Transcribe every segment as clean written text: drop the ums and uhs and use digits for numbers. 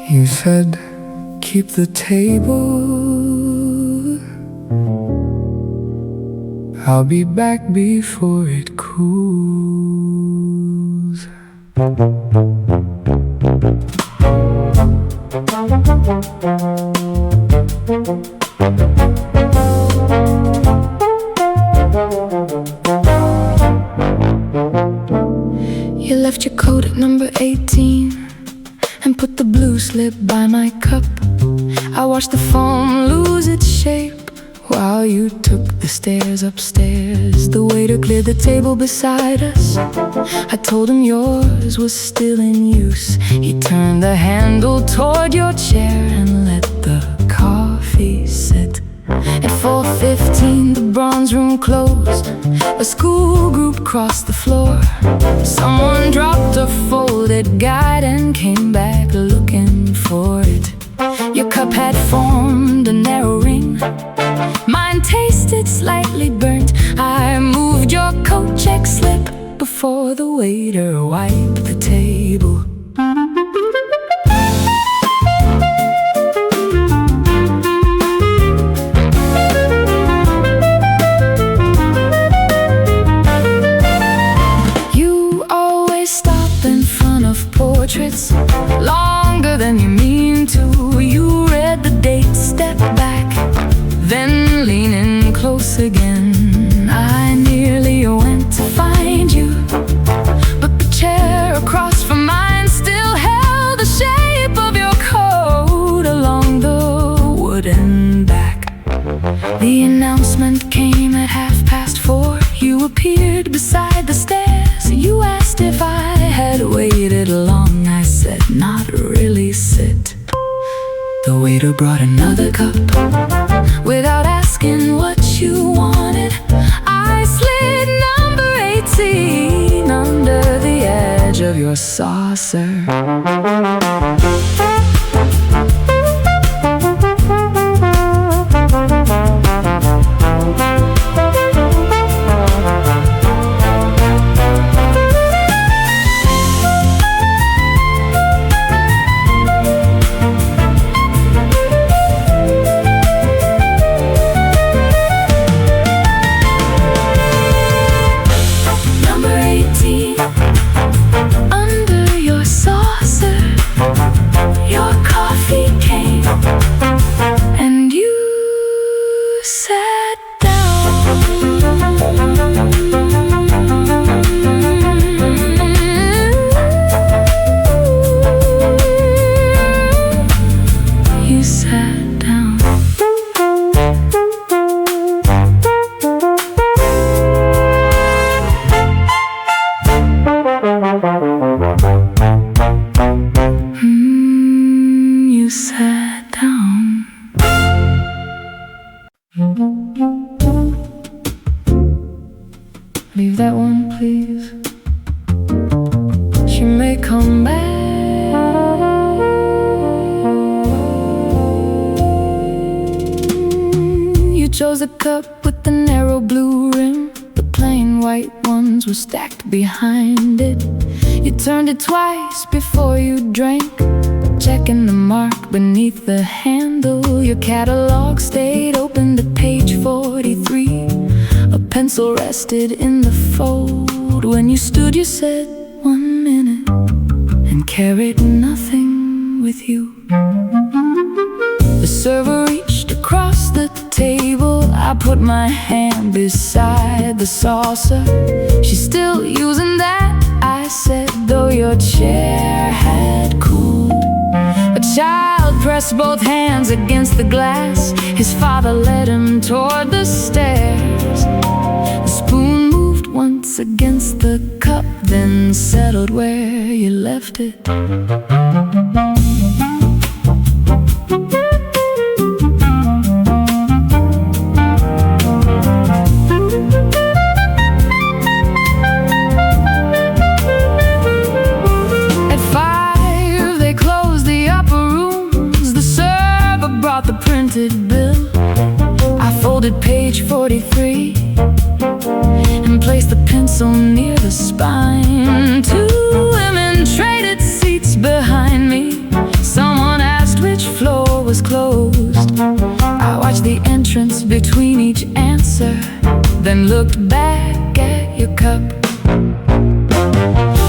You said, keep the table. I'll be back before it cools. You left your coat at number 18 and put the blue slip by my cup. I watched the foam lose its shape while you took the stairs upstairs. The waiter cleared the table beside us. I told him yours was still in use. He turned the handle toward your chair and let the coffee sit. At 4:15 the bronze room closed. A school group crossed the floor. Someone dropped a folded guide and came back looking for it. Your cup had formed a narrow ring. Mine tasted slightly burnt. I moved your coat check slip before the waiter wiped the table. Portraits longer than you mean to. You read the date, step back, then lean in close again. I nearly went to find you, but the chair across from mine still held the shape of your coat along the wooden back. The announcement came at 4:30. You appeared beside the stairs. You asked if I had waited long. I said, not really, sit. The waiter brought another cup without asking what you wanted. I slid number 18 under the edge of your saucer. Under your saucer, your coffee came, and you sat down. You sat down. You sat down. Leave that one, please. She may come back. You chose a cup with the narrow blue rim. The plain white ones were stacked behind it. You turned it twice before you drank, checking the mark beneath the handle. Your catalog stayed open to page 43. A pencil rested in the fold. When you stood, you said 1 minute and carried nothing with you. The server reached across the table. I put my hand beside the saucer. She's still using that, I said, though your chair had cooled. A child pressed both hands against the glass. His father led him toward the stairs. The spoon moved once against the cup, then settled where you left it. The printed bill. I folded page 43 and placed the pencil near the spine. Two women traded seats behind me. and looked back at your cup.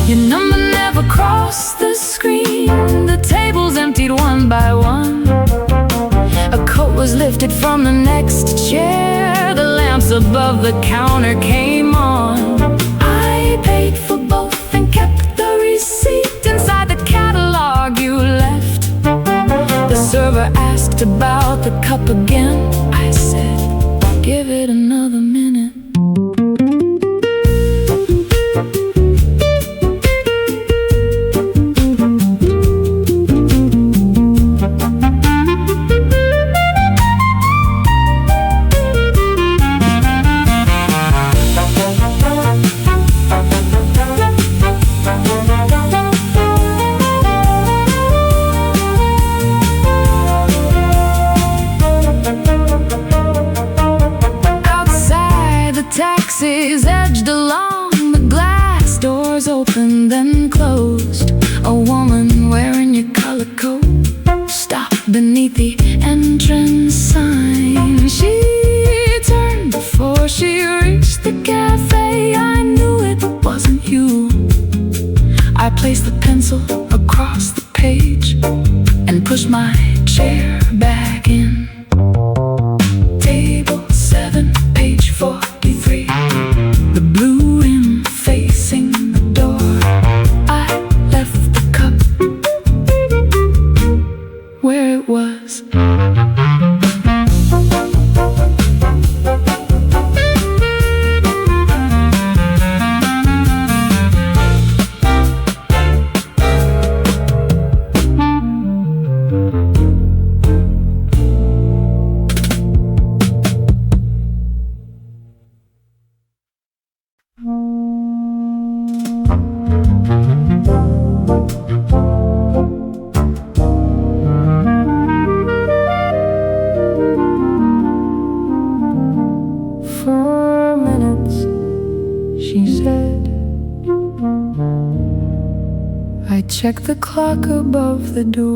Your number never crossed the screen. The tables emptied one by one. A coat was lifted from the next chair. The lamps above the counter came on. I paid for both and kept the receipt inside the catalog you left. The server asked about the cup again. I said, give it another minute. Taxis edged along, the glass doors opened then closed. A woman wearing your color coat stopped beneath the entrance sign. She turned before she reached the cafe. I knew it wasn't you. I placed the pencil across the page and pushed my chair back in. Table 7, page 43. The blue rim facing the door. I left the cup where it was. She said, I checked the clock above the door.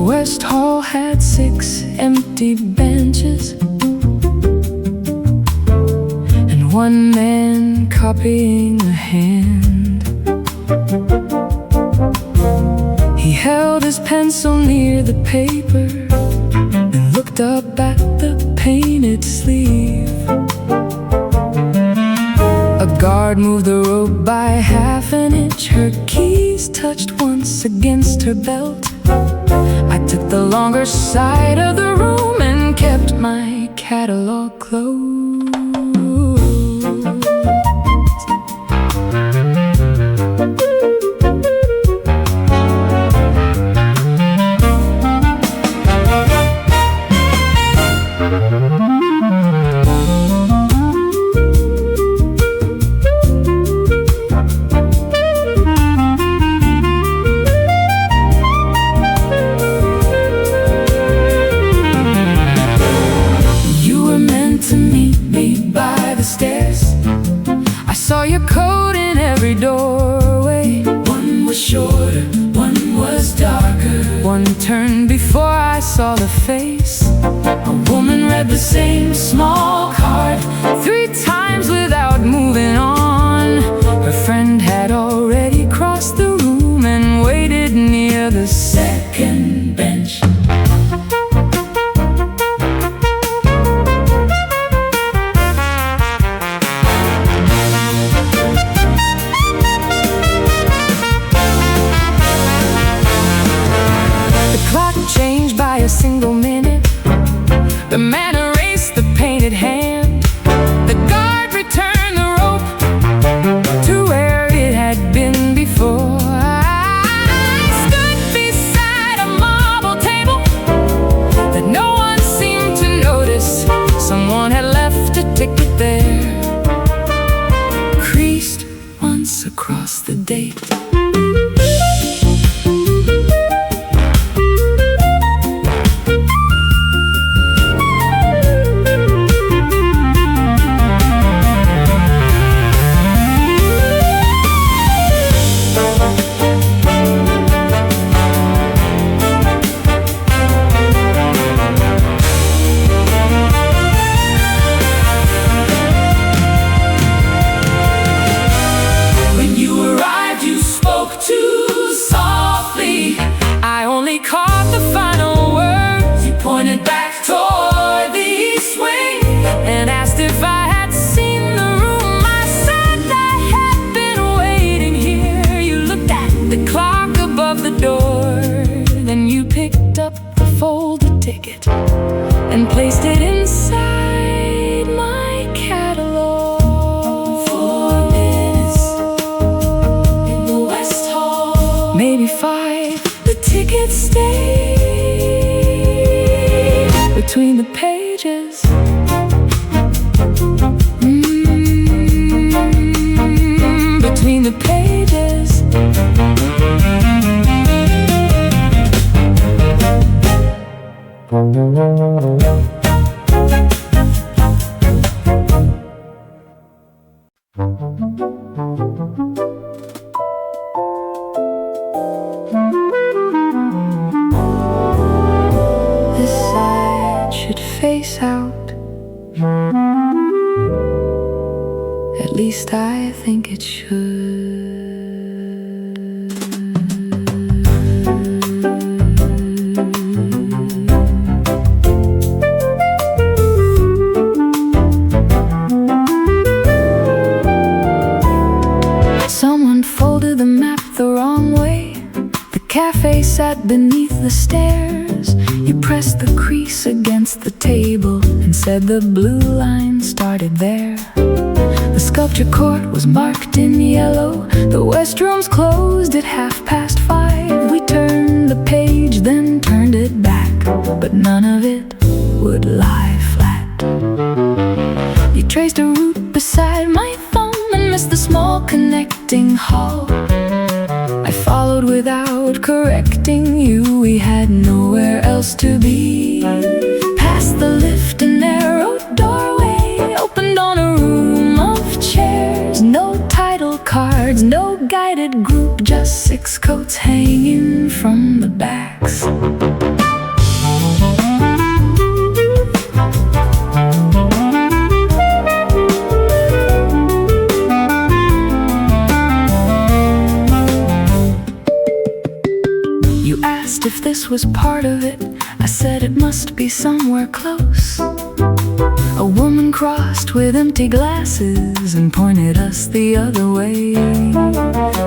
West Hall had 6 empty benches and one man copying a hand. He held his pencil near the paper and looked up at the painted sleeve. A guard moved the rope by half an inch. Her keys touched once against her belt. I took the longer side of the room and kept my catalog closed. I saw your coat in every doorway. One was shorter, one was darker. One turned before I saw the face. A woman read the same small card 3 times without moving on. Her friend had already crossed the room and waited near the second bench. Changed by a single minute. The man erased the painted hand. and placed it inside my catalog. 4 minutes in the West Hall, maybe 5. The ticket stayed between the pages. Between the pages. This side should face out. At least I think it should. Someone folded the map the wrong way. The cafe sat beneath the stairs. You pressed the crease against the table and said the blue line started there. The sculpture court was marked in yellow. The West Room's closed at 5:30. We turned the page, then turned it back, but none of it would lie flat. You traced a route beside my thumb and missed the small connecting hall. I followed without correcting you. We had nowhere else to be. Past the lift, a narrow doorway opened on a room of chairs. No title cards, no guided group, just 6 coats hanging from the backs. You asked if this was part of it. I said it must be somewhere close. A woman crossed with empty glasses and pointed us the other way.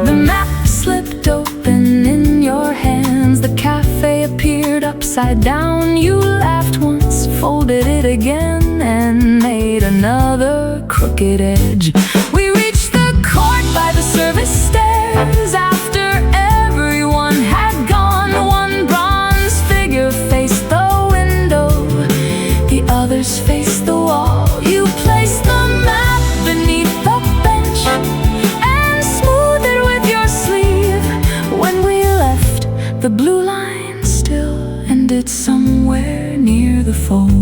The map slipped open in your hands. The cafe appeared upside down. You laughed once, folded it again, and made another crooked edge. We reached the court by the service stairs. After everyone had gone, one bronze figure faced the window, the others faced the wall. You placed the map beneath the bench and smoothed it with your sleeve. When we left, the blue line still ended somewhere near the fold.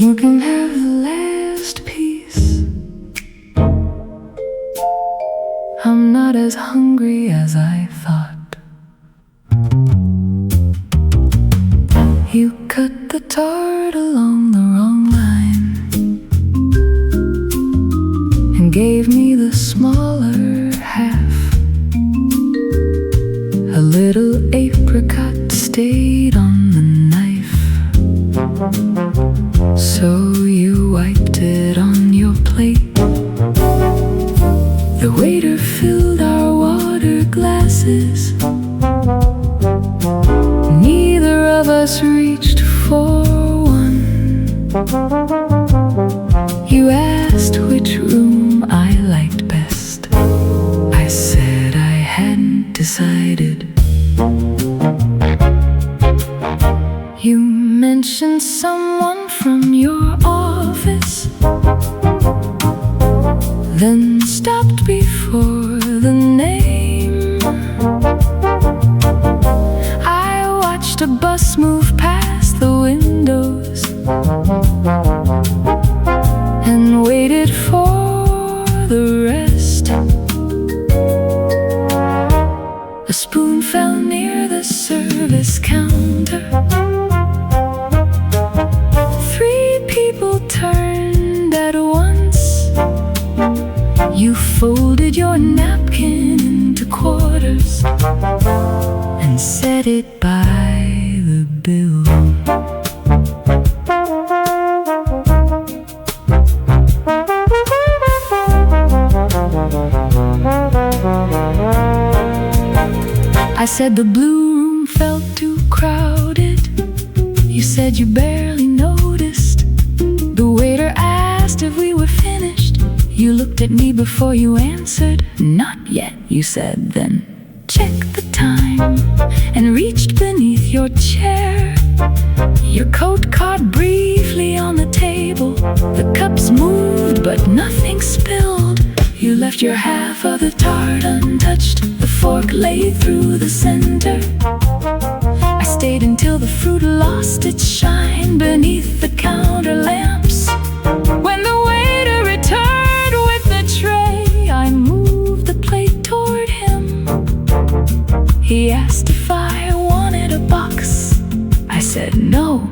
You can have the last piece. I'm not as hungry as I thought. You cut the tart along the wrong line and gave me the smaller half. A little apricot stayed on the knife, so you wiped it on your plate. The waiter filled our water us reached for one. You asked which room I liked best. I said I hadn't decided. You mentioned someone from your office, then stopped before the name. I watched a bus move past the windows and waited for the rest. A spoon fell near the service counter. 3 people turned at once. You folded your napkin into quarters and set it by the bill. I said the blue room felt too crowded. You said you barely noticed. The waiter asked if we were finished. You looked at me before you answered. Not yet, you said, then checked the time and reached beneath your chair. Your coat caught briefly on the table. The cups moved but nothing spilled. You left your half of the tart untouched. The fork lay through the center. I stayed until the fruit lost its shine beneath the counter lamps. When the waiter returned with the tray, I moved the plate toward him. He asked if I wanted a box. I said no,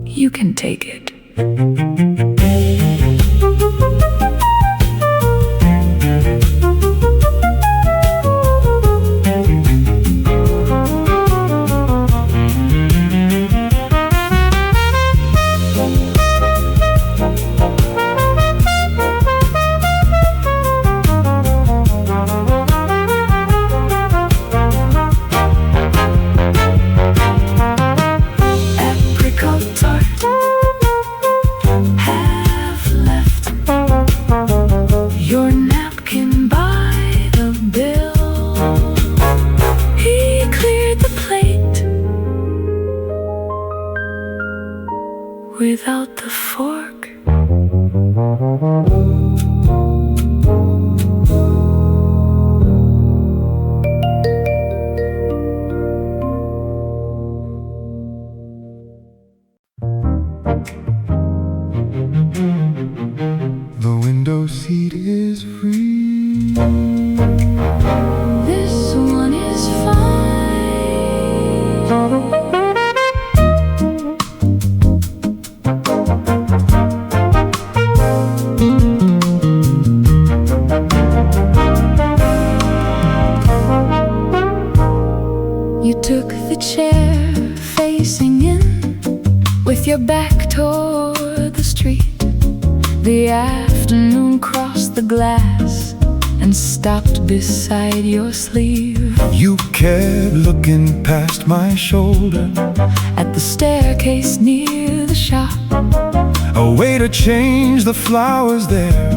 you can take it. Without the fork, The window seat is free. this one is fine. You took the chair facing in, with your back toward the street. The afternoon crossed the glass and stopped beside your sleeve. You kept looking past my shoulder At the staircase near the shop, a way to change the flowers there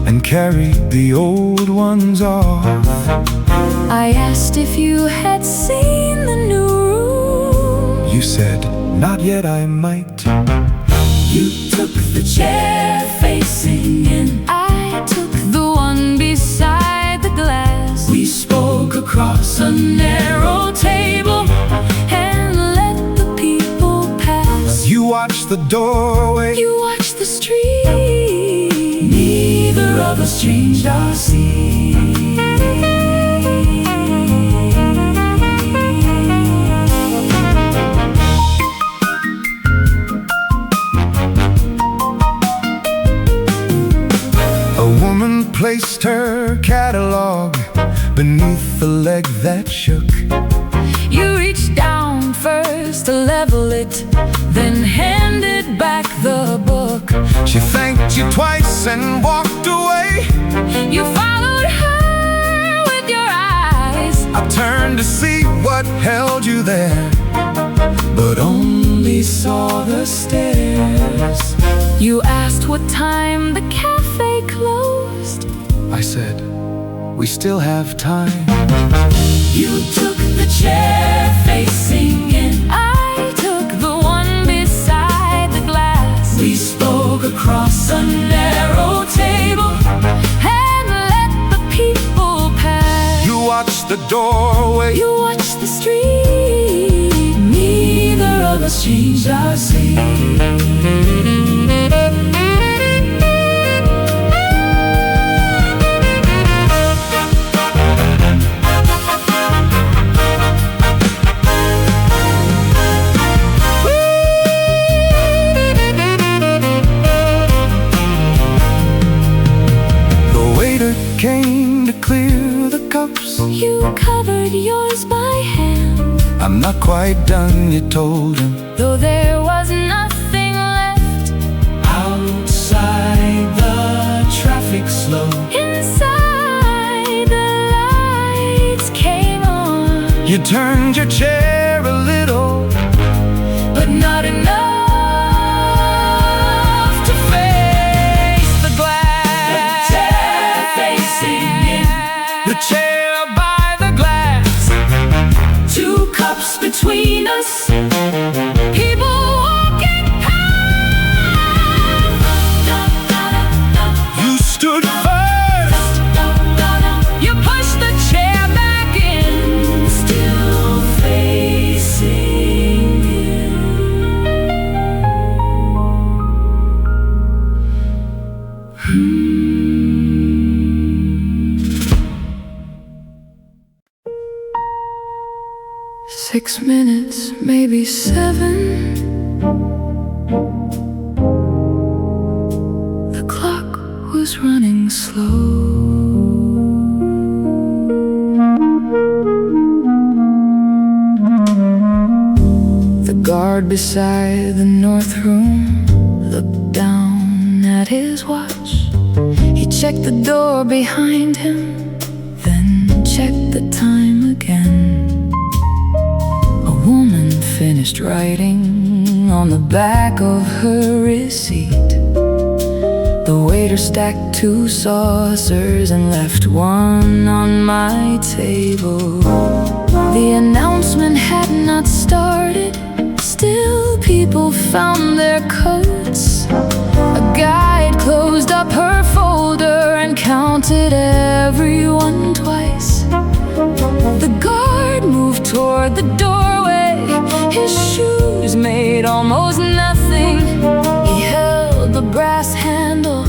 and carry the old ones off. I asked if you had seen the new room. You said, not yet, I might. You took the chair facing in. I took the one beside the glass. We spoke across a narrow table and let the people pass. You watched the doorway. You watched the street. Neither of us changed our seat. Placed her catalog beneath the leg that shook. You reached down first to level it, then handed back the book. She thanked you twice and walked away. You followed her with your eyes. I turned to see what held you there. but only saw the stairs. You asked what time the cafe closed. I said, we still have time. You took the chair facing in. I took the one beside the glass. We spoke across A narrow table and let the people pass. You watched the doorway. You watched the street. Neither of us changed our seat. Came to clear the cups. You covered yours by hand. I'm not quite done, you told him. Though there was nothing left. Outside the traffic slow. Inside the lights came on. You turned your chair a little, but not enough. The chair by the glass. 2 cups between us. People walking past. You stood first. You pushed the chair back in. Still facing him. 6 minutes, maybe 7. The clock was running slow. The guard beside the north room looked down at his watch. He checked the door behind him, then checked the time again. Finished writing on the back of her receipt. The waiter stacked 2 saucers and left one on my table. The announcement had not started. Still people found their coats. A guide closed up her folder and counted everyone twice. The guard moved toward the doorway. His shoes made almost nothing. He held the brass handle,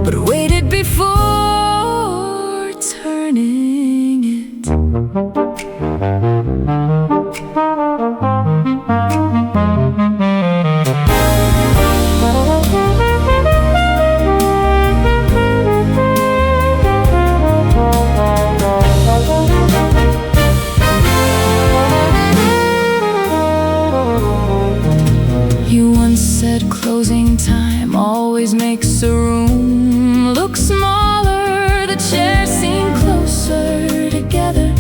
but waited before turning it. Closing time always makes a room look smaller. The chairs seem closer together.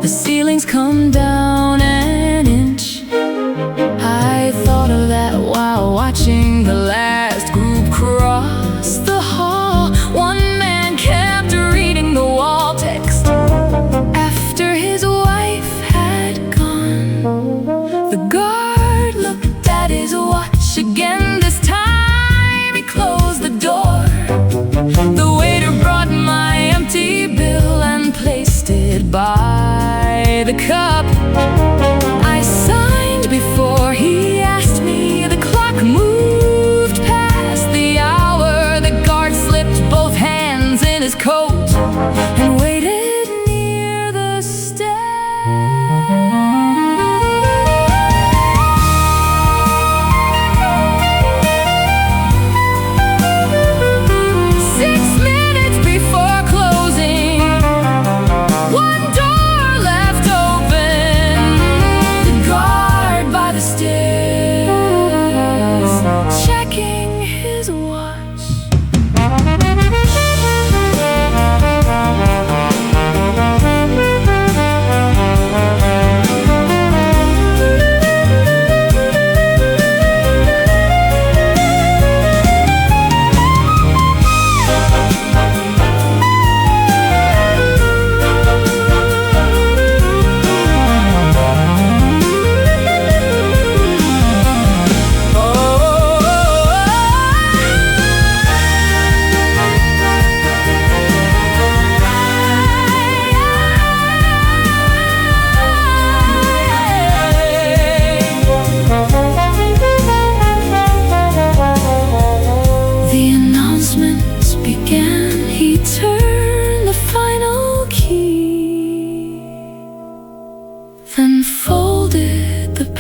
The ceilings come down an inch. I thought of that while watching the last group cross the hall. One man kept reading the wall text after his wife had gone. The guard looked at his watch again. This time he closed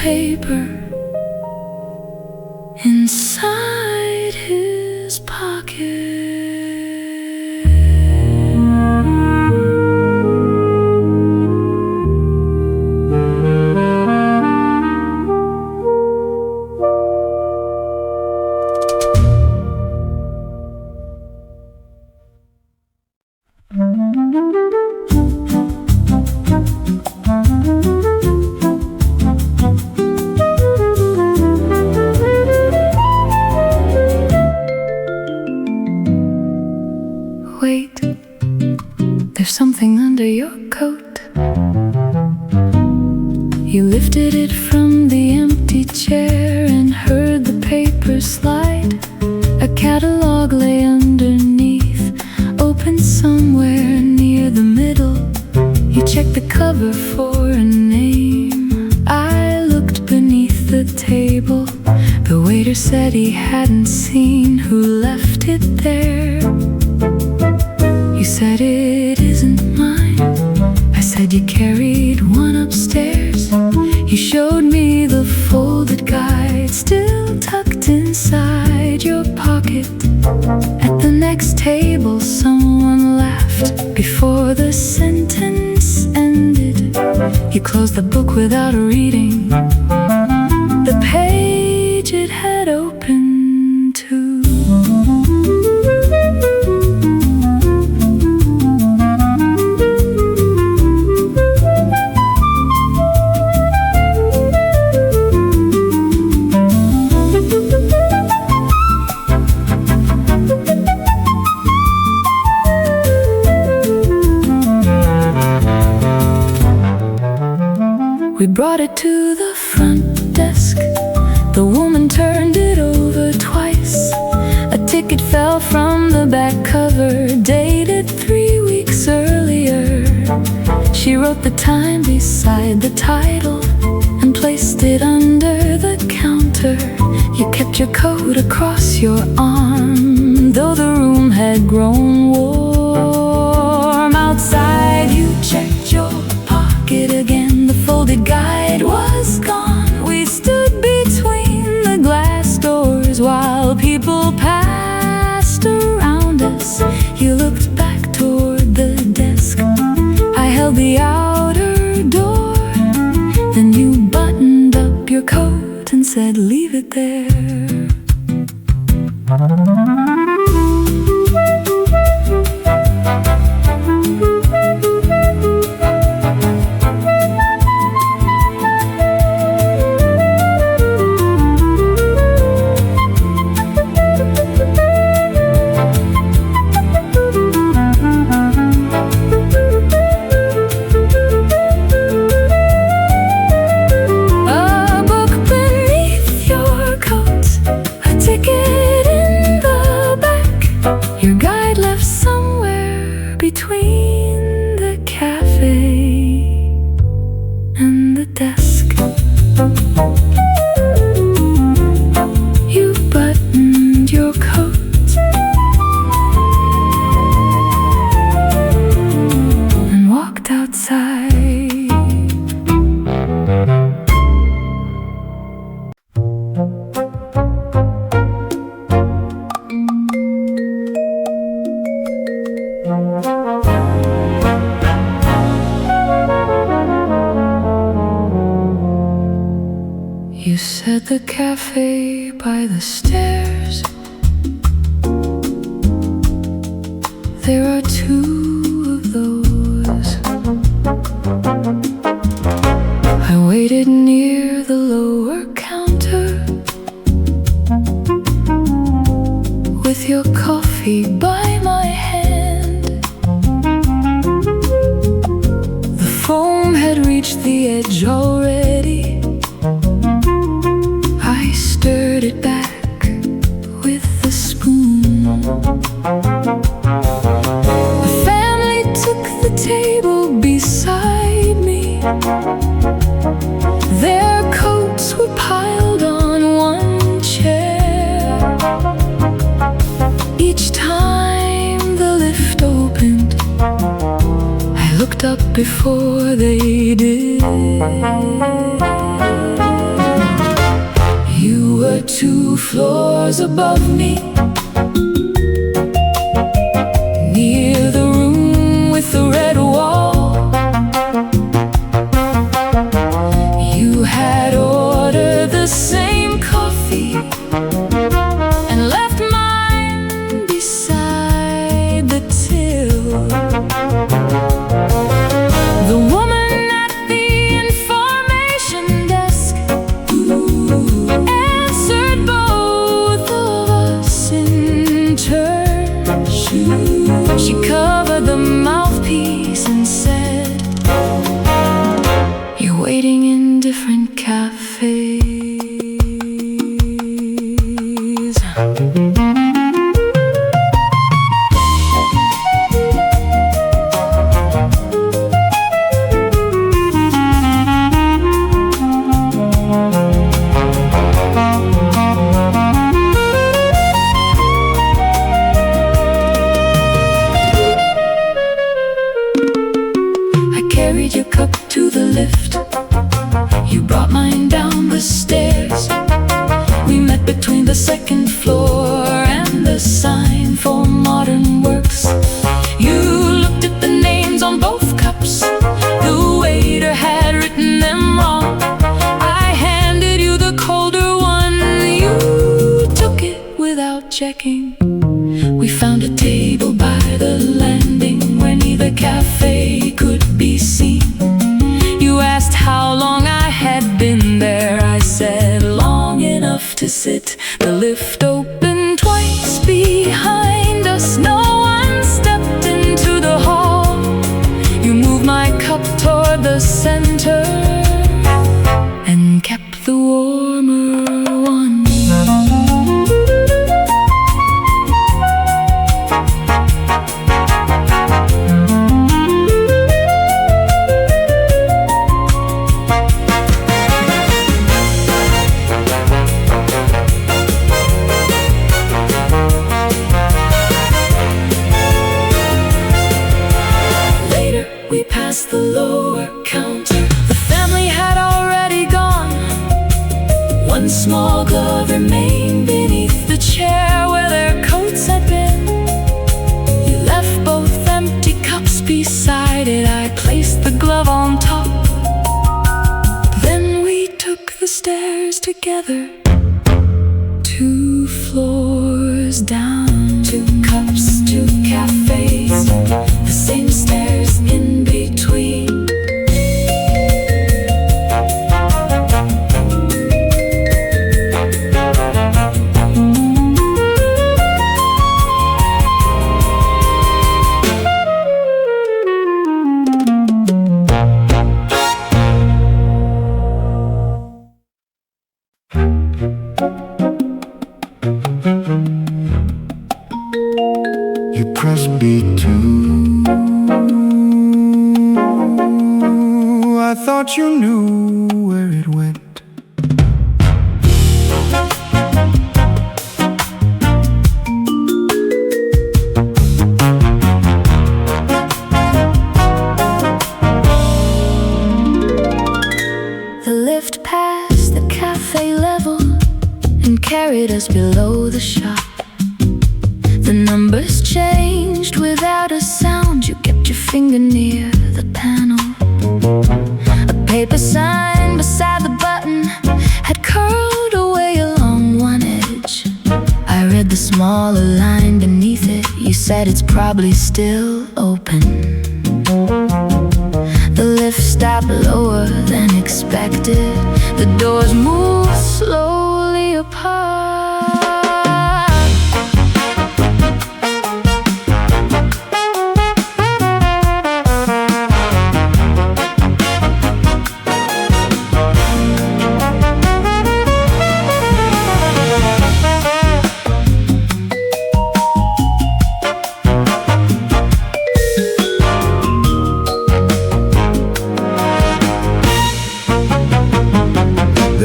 paper inside his pocket. Wait, there's something under your coat. You lifted it from the empty chair and heard the paper slide. A catalog lay underneath, open somewhere near the middle. You checked the cover for a name. I looked beneath the table. The waiter said he hadn't seen who left it there. You said it isn't mine. I said you carried one upstairs. You showed me the folded guide still tucked inside your pocket. At the next table someone laughed before the sentence ended. You closed the book without reading the page it had opened to. We brought it to the front desk. The woman turned it over twice. A ticket fell from the back cover, dated 3 weeks earlier. She wrote the time beside the title and placed it under the counter. You kept your coat across your arm, though the room had grown warm. Outside you checked your pocket again. The folded guide was gone. We stood between the glass doors while people passed around us. You looked back toward the desk. I held the outer door. Then you buttoned up your coat and said, "Leave it there." Between the cafe and the desk, you buttoned your coat and walked outside. You said the cafe by the stairs. There are 2 of those. I waited near the lower counter with your coffee by my hand. The foam had reached the edge already. I stirred it back with a spoon. The family took the table beside me. Their coats were piled on one chair. Each time the lift opened, I looked up before they did. 2 floors above me, near the room with the red wall. You had ordered the same coffee and left mine beside the till. The woman at the information desk answered both of us in turn. She covered the mouthpiece and said, "You're waiting in different cafes." Carried your cup to the lift, you brought mine down the stairs. We met between the 2nd floor and the sign for modern works. You looked at the names on both cups. The waiter had written them wrong. I handed you the colder one. You took it without checking. We found a table by the landing where neither cafe could be seen. You asked how long I had been there. I said long enough to sit. The lift opened twice behind us. No one stepped into the hall. You moved my cup toward the center and kept the warmer one. We passed the lower counter. The family had already gone. One small glove remained beneath the chair where their coats had been. You left both empty cups beside it. I placed the glove on top. Then we took the stairs together, 2 floors down. 2 cups, 2 cafes, the same stairs in between. You press B2. I thought you knew where it went. The lift passed the cafe level and carried us below the shop. The numbers changed without a sound. You kept your finger near the panel. A paper sign beside the button had curled away along one edge. I read the smaller line beneath it. You said it's probably still open. The lift stopped lower than expected. The doors moved slowly apart.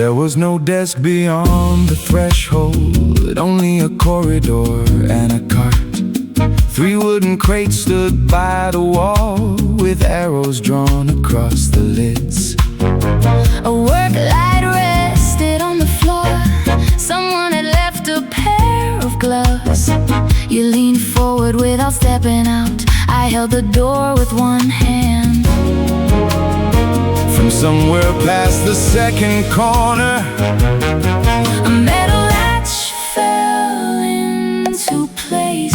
There was no desk beyond the threshold, only a corridor and a cart. 3 wooden crates stood by the wall with arrows drawn across the lids. A work light rested on the floor. Someone had left without stepping out. I held the door with one hand. From somewhere past the second corner, A metal latch fell into place.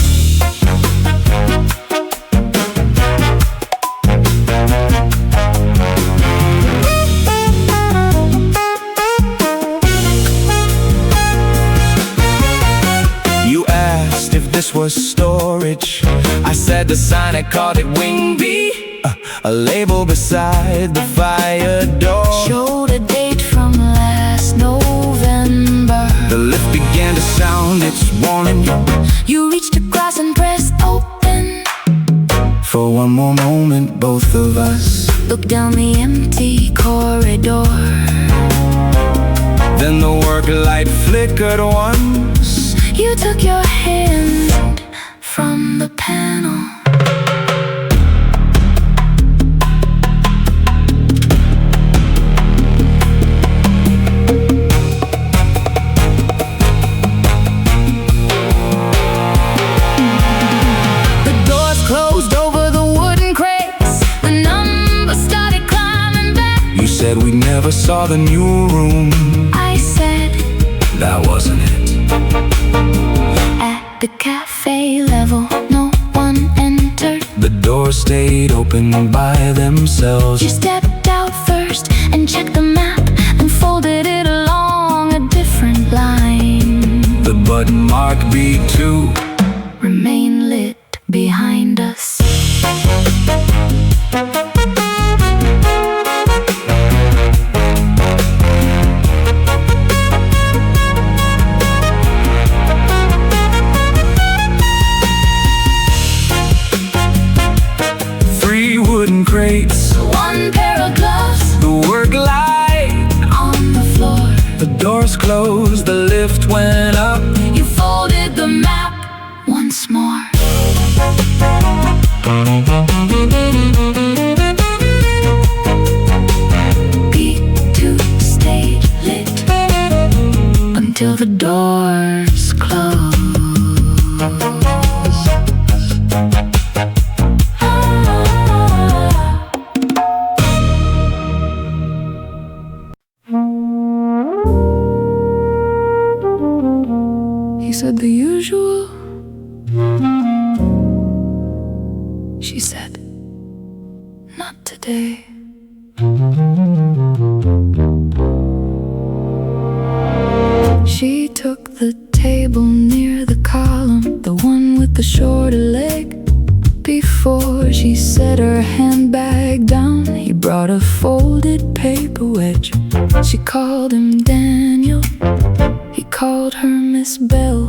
you asked if this was storage. I said the sign had called it Wing B, a label beside the fire door. Showed a date from last November. The lift began to sound its warning. You reached across and pressed open. For one more moment, both of us Looked down the empty corridor. Then the work light flickered once. You took your hand from the panel. The doors closed over the wooden crates. The numbers started climbing back. You said we never saw the new room. I said, That wasn't it. at the cafe level, no one entered. The doors stayed open by themselves. You stepped out first and checked the map and folded it along a different line. The button marked B2. Remain lit behind us. Three wooden crates, One pair of gloves the work light. on the floor. The doors closed, the lift went up. You folded the map once more. B2 stayed lit until the doors closed. He said the usual. She said, not today. She took the table near the column, the one with the shorter leg. Before she set her handbag down, he brought a folded paper wedge. She called him Daniel, he called her Miss Bell.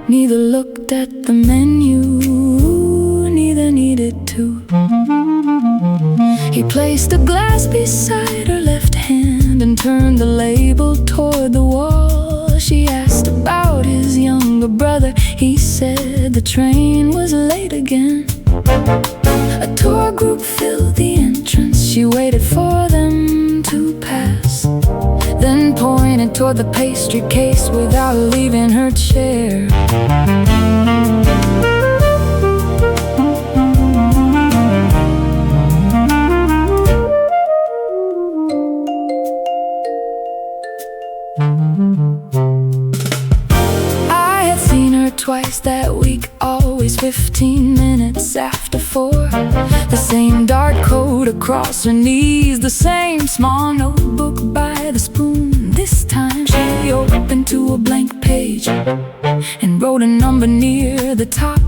Neither looked at the menu, neither needed to. He placed a glass beside her left hand and turned the label toward the wall. She asked about his younger brother. He said the train was late again. A tour group filled the entrance. She waited for them to pass, then pointed toward the pastry case without leaving her chair. I had seen her twice that week, always 15 minutes after 4. The same dark coat across her knees, the same small notebook by the spoon. This time she opened to a blank page and wrote a number near the top.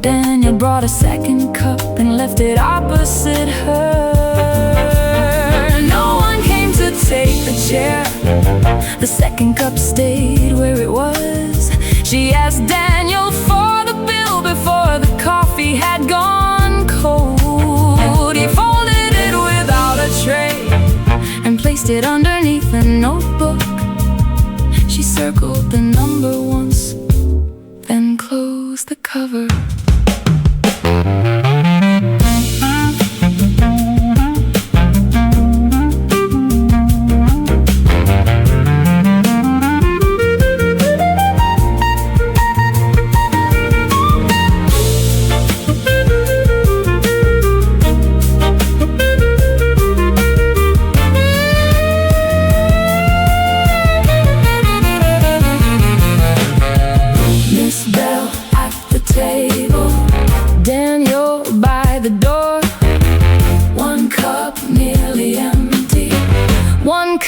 Daniel brought a second cup and left it opposite her. No one came to take the chair. The second cup stayed where it was. She asked Daniel for the bill before the coffee had gone cold. He folded it without a tray and placed it underneath the notebook. She circled the number once, then closed the cover.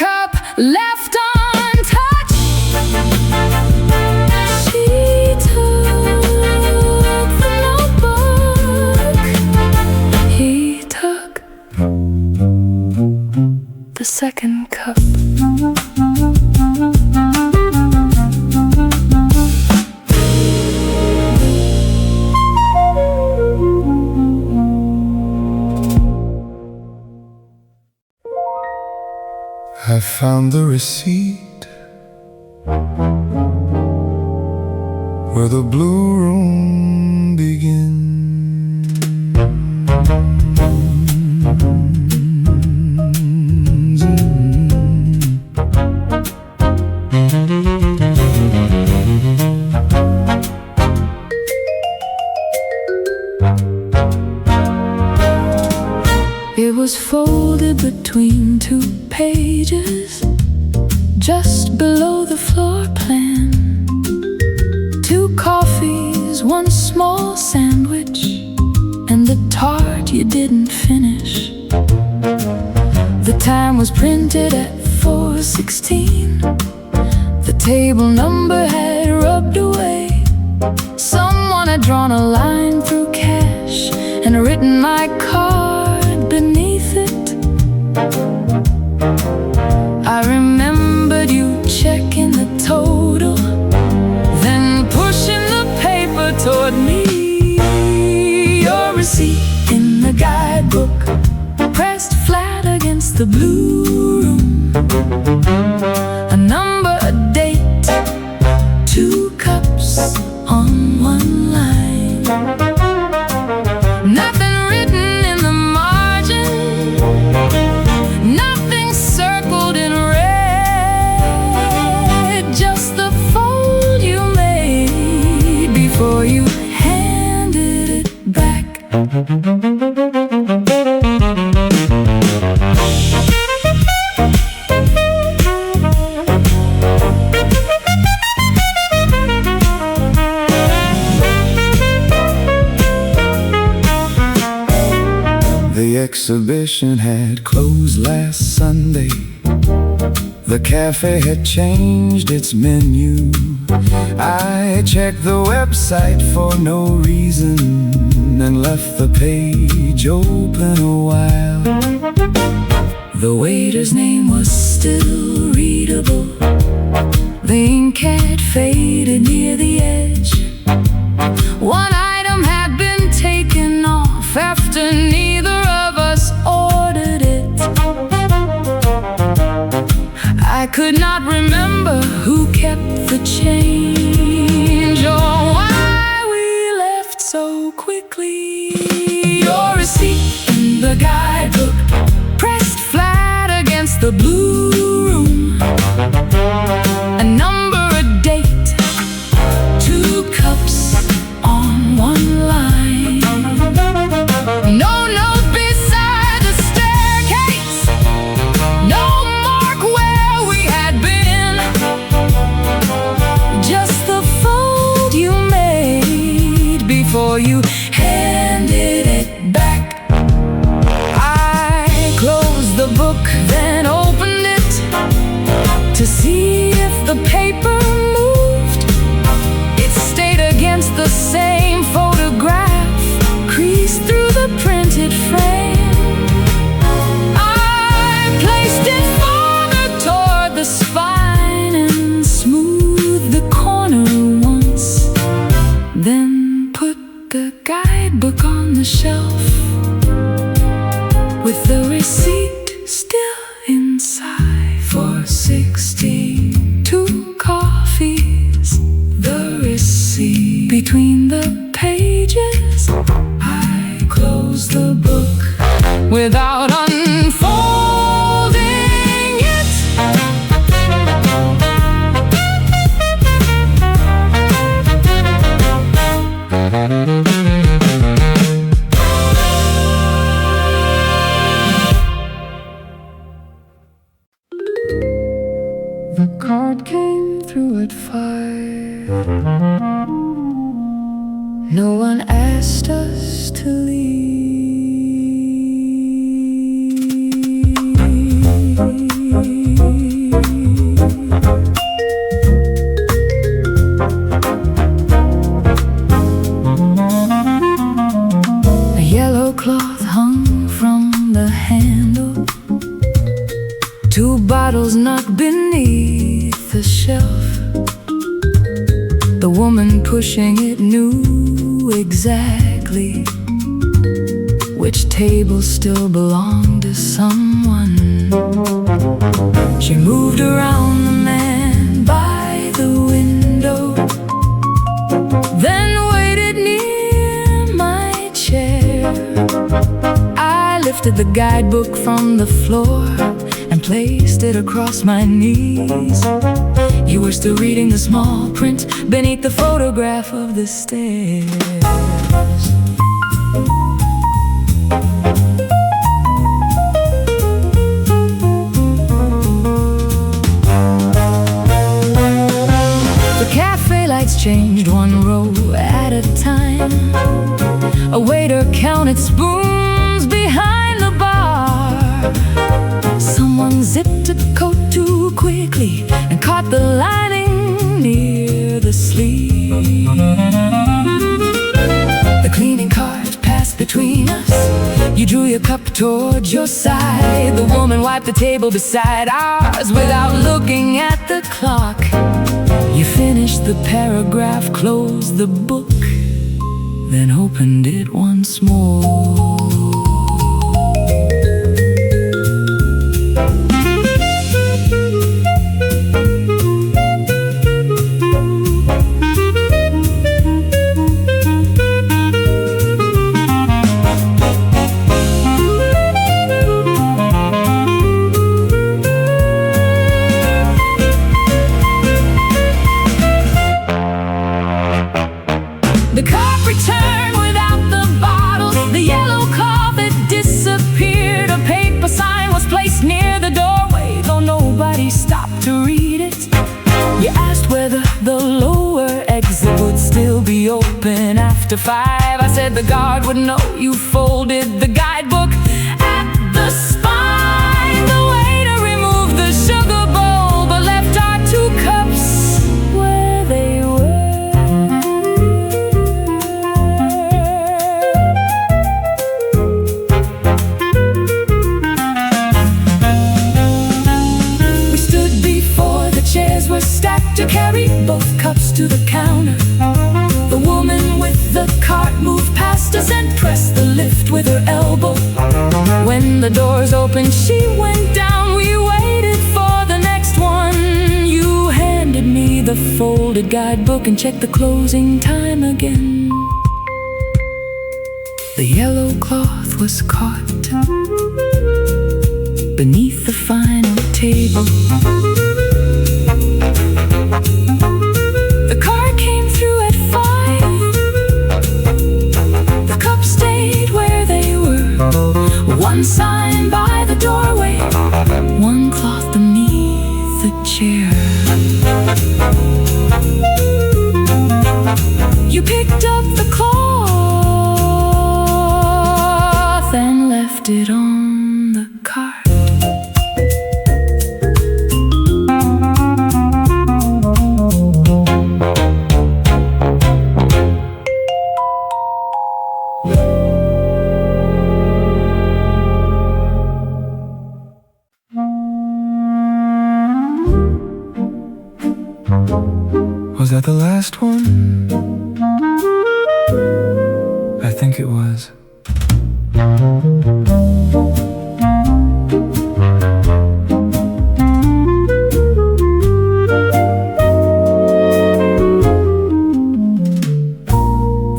cup left untouched. She took the notebook. He took the second cup. I found the receipt where the blue room begins. It was folded between two pages, just below the floor plan. 2 coffees, 1 small sandwich, and the tart you didn't finish. The time was printed at 4:16. The table number had rubbed away. Someone had drawn a line through cash and written my card beneath it. I remembered you checking the total, then pushing the paper toward me. Your receipt in the guidebook, pressed flat against the blue room. A number, a date, 2 cups on 1 line. Nothing written in the margin, nothing circled in red, just the fold you made before you handed it back. The exhibition had closed last Sunday. The cafe had changed its menu. I checked the website for no reason and left the page open a while. The waiter's name was still readable. The ink had faded near the edge. One item had been taken off after neither of us ordered it. I could not remember who kept the change or why we left so quickly. Your receipt in the guidebook, pressed flat against the blue room. A number, a date, 2 cups on 1 line. No note beside the staircase, no mark where we had been, just the fold you made before you handed it back. I closed the book, then opened it to see if the paper moved. It stayed against the same photograph, creased through the printed frame. I placed it farther toward the spine and smoothed the corner once, then put the guidebook on the shelf with the receipt still inside. 4:16, 2 coffees, the receipt between the pages. I closed the book without unfolding it. The card came through at 5. No one asked us to leave. beneath the shelf. The woman pushing it knew exactly which table still belonged to someone. She moved around the man by the window, then waited near my chair. I lifted the guidebook from the floor and placed it across my knees. You were still reading the small print beneath the photograph of the stairs. The cafe lights changed one row at a time. A waiter counted spoons behind the bar. Someone zipped a coat too quickly and caught the lining near the sleeve. The cleaning cart passed between us. You drew your cup towards your side. The woman wiped the table beside ours without looking at the clock. You finished the paragraph, closed the book, then opened it once more. The cup returned without the bottle. The yellow cloth had disappeared. A paper sign was placed near the doorway, though nobody stopped to read it. You asked whether the lower exit would still be open after 5. I said the guard would know. You folded the guidebook at the spine. The waiter removed the sugar bowl, but left our 2 cups where they were. Chairs were stacked to carry both cups to the counter. The woman with the cart moved past us and pressed the lift with her elbow. When the doors opened, she went down. We waited for the next one. You handed me the folded guidebook and checked the closing time again. The yellow cloth was caught beneath the final table. The car came through at 5. The cups stayed where they were. One sign by the doorway, one cloth beneath the chair. You picked up the cloth and left it on the cart. Was that the last one? I think it was.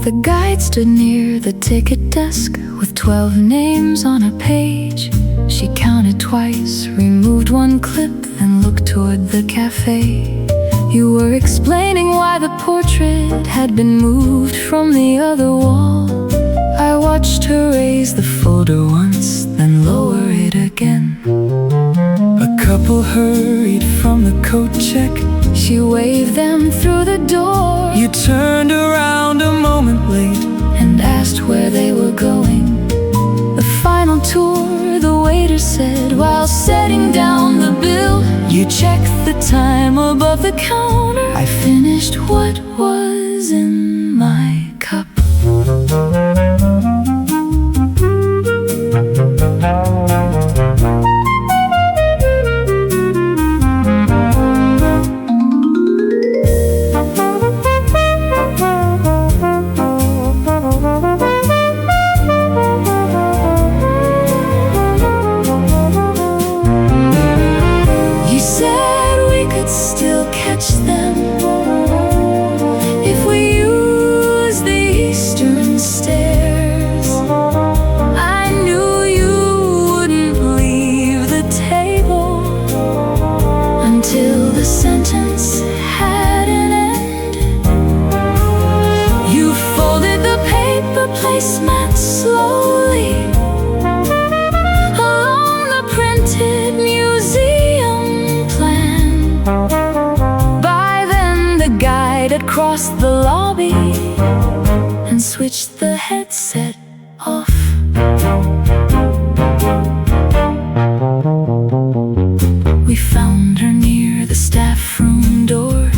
The guide stood near the ticket desk with 12 names on a page. She counted twice, removed one clip, and looked toward the cafe. You were explaining why the portrait had been moved from the other wall. I watched her raise the folder once, then lower it again. A couple hurried from the coat check. She waved them through the door. You turned around a moment late and asked where they were going. The final tour, the waiter said, while setting down the bill. You checked the time above the counter. I finished what was in my cup. could still catch them if we use the eastern stairs. I knew you wouldn't leave the table until the sentence had an end. You folded the paper placemat slowly along the printed museum plan. By then the guide had crossed the lobby and switched the headset off. We found her near the staff room door,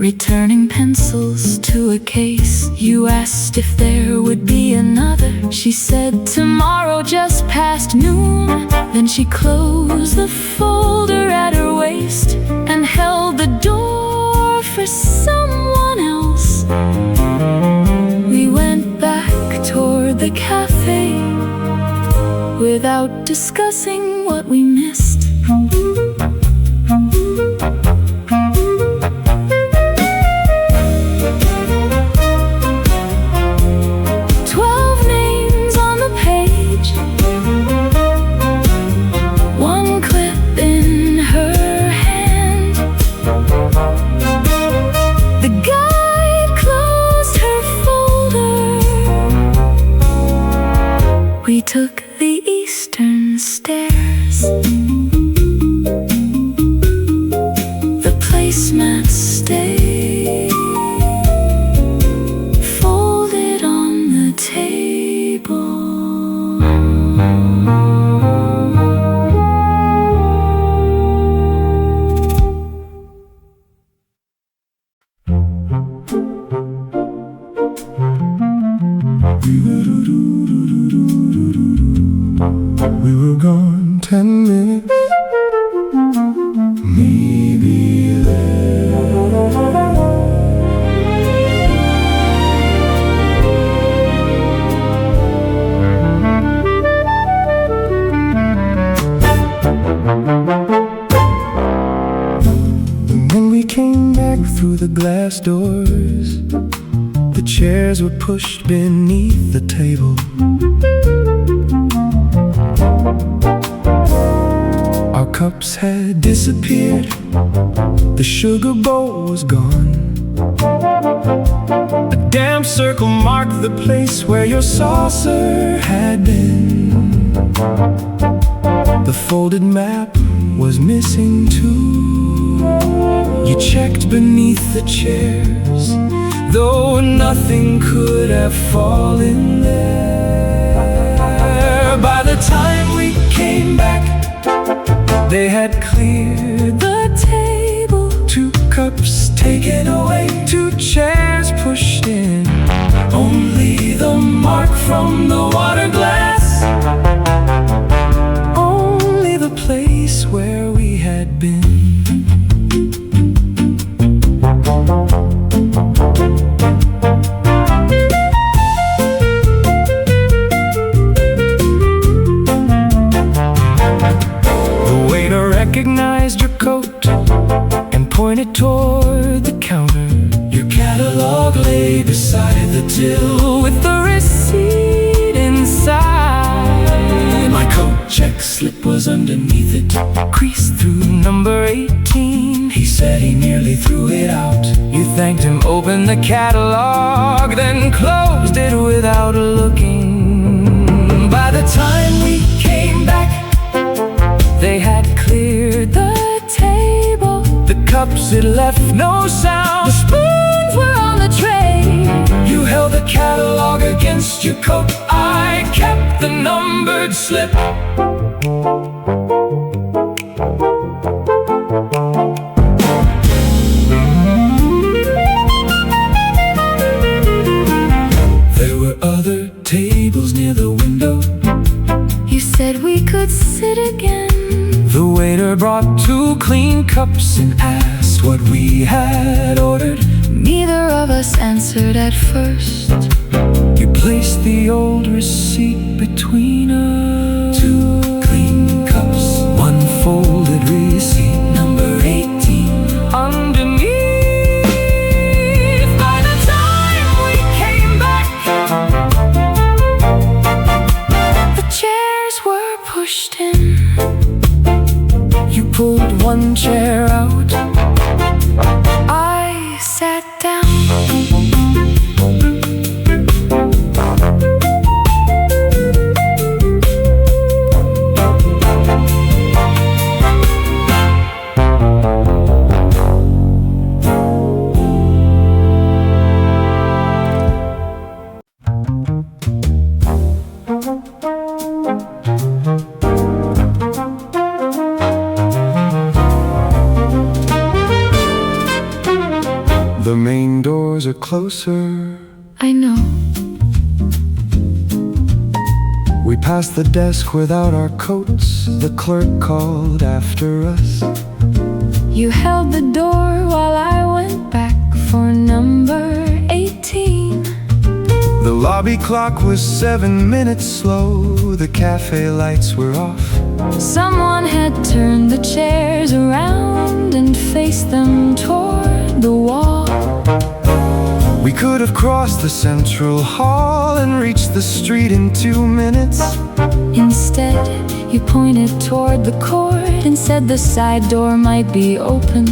returning pencils to a case. You asked if there would be another. She said tomorrow just past noon. Then she closed the folder at her waist and held the door for someone else. We went back toward the cafe without discussing what we missed. 12 names on the page, one clip in her hand. The guide closed her folder. We took the eastern stairs. The placemat stayed folded on the table. We were gone 10 minutes, maybe less. And when we came back through the glass doors, the chairs were pushed beneath the table. Our cups had disappeared, the sugar bowl was gone. A damp circle marked the place where your saucer had been. The folded map was missing too. You checked beneath the chairs, though nothing could have fallen there. By the time we came back, they had cleared the table. 2 cups taken away, 2 chairs pushed in. Only the mark from the water glass, only the place where we had been. Recognized your coat and pointed toward the counter. Your catalog lay beside the till with the receipt inside. My coat check slip was underneath it, creased through number 18. He said he nearly threw it out. You thanked him, opened the catalog, then closed it without looking. By the time we came back, they had cleared the table. The cups had left no sound. The spoons were on the tray. You held the catalog against your coat. I kept the numbered slip. There were other tables near the window. You said we could sit again. The waiter brought 2 clean cups and asked what we had ordered. Neither of us answered at first. You placed the old receipt between us. 2 clean cups, 1 folded receipt, number 18 wear out. I sat down. The main doors are closer. I know. We passed the desk without our coats. The clerk called after us. You held the door while I went back for number 18. The lobby clock was 7 minutes slow. The cafe lights were off. Someone had turned the chairs around and faced them toward the wall. We could have crossed the central hall and reached the street in 2 minutes. Instead, you pointed toward the court and said the side door might be open.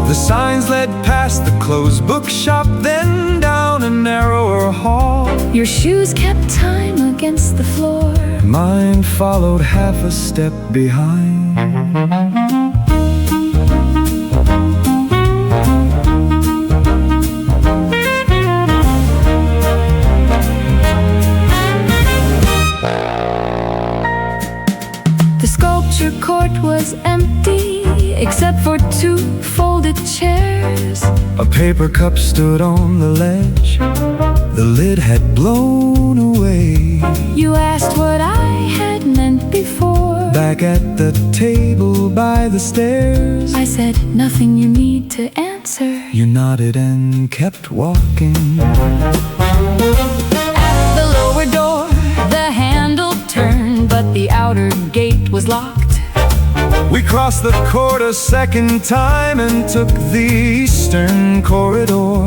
The signs led past the closed bookshop, then down a narrower hall. Your shoes kept time against the floor. Mine followed half a step behind. The sculpture court was empty, except for 2 folded chairs. A paper cup stood on the ledge. The lid had blown away. You asked what I had meant before. Back at the table by the stairs, I said, nothing you need to answer. you nodded and kept walking. At the lower door, the handle turned, but the outer gate was locked. We crossed the court a second time and took the eastern corridor.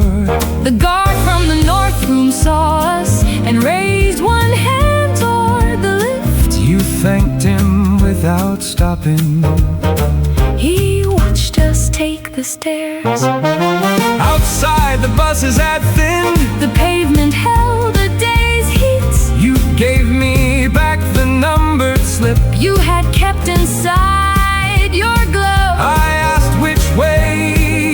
The guard from the north room saw us and raised one hand toward the lift. You thanked him without stopping. He watched us take the stairs. Outside, the buses had thinned. The pavement held a day's heat. You gave me back the numbered slip You had kept inside your glove. I asked which way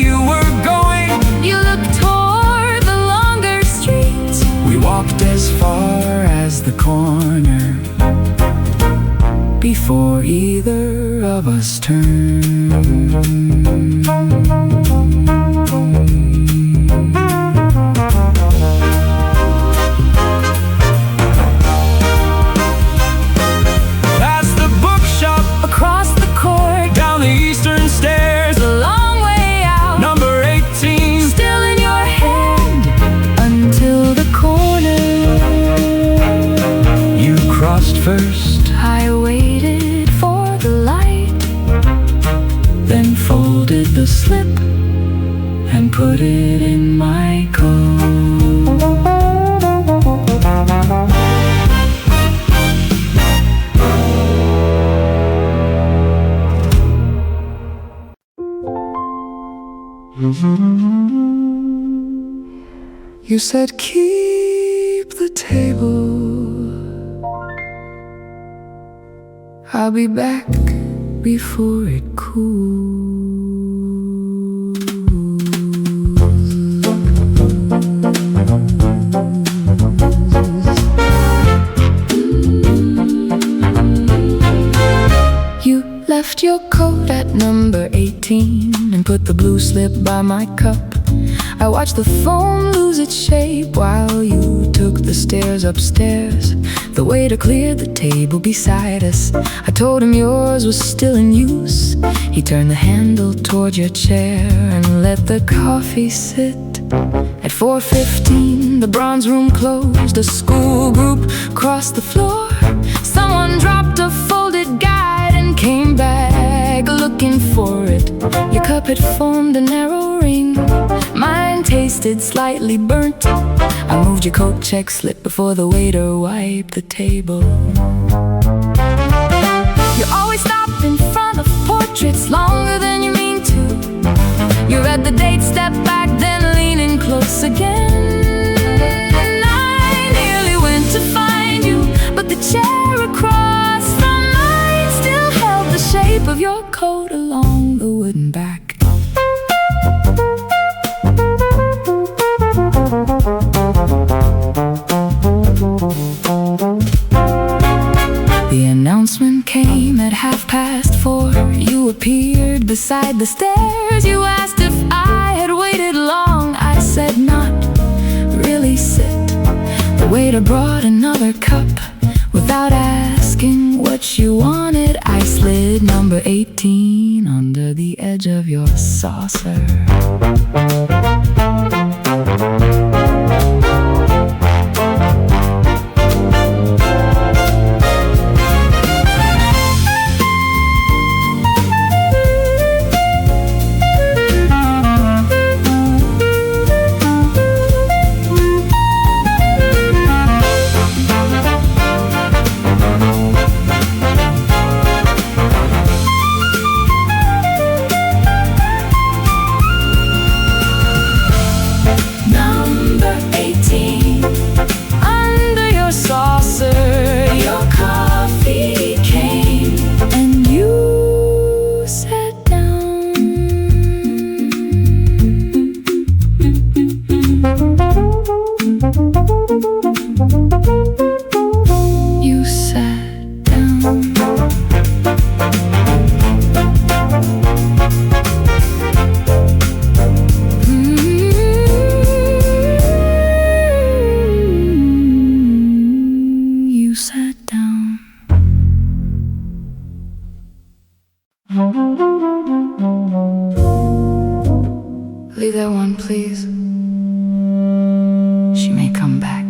you were going. You looked toward the longer street. We walked as far as the corner before either of us turned. Past the bookshop, Across the court, down the eastern stairs, a long way out, number 18. still in your hand, until the corner. You crossed first, I waited for the light, then folded the slip and put it in my coat. You said keep the table, I'll be back before it cools. you left your coat at number 18 and put the blue slip by my cup. I watched the phone lose its shape while you took the stairs upstairs. The waiter cleared the table beside us. I told him yours was still in use. He turned the handle toward your chair and let the coffee sit. At 4:15, the bronze room closed. A school group crossed the floor. Someone dropped a folded guide and came back looking for it. Your cup had formed a narrow ring. Mine tasted slightly burnt. I moved your coat check slip before the waiter wiped the table. You always stop in front of portraits longer than you mean beside the stairs. You asked if I had waited long. I said not really. Sit. The waiter brought another cup. Without asking what you wanted, I slid number 18 under the edge of your saucer. Leave that one, please. She may come back.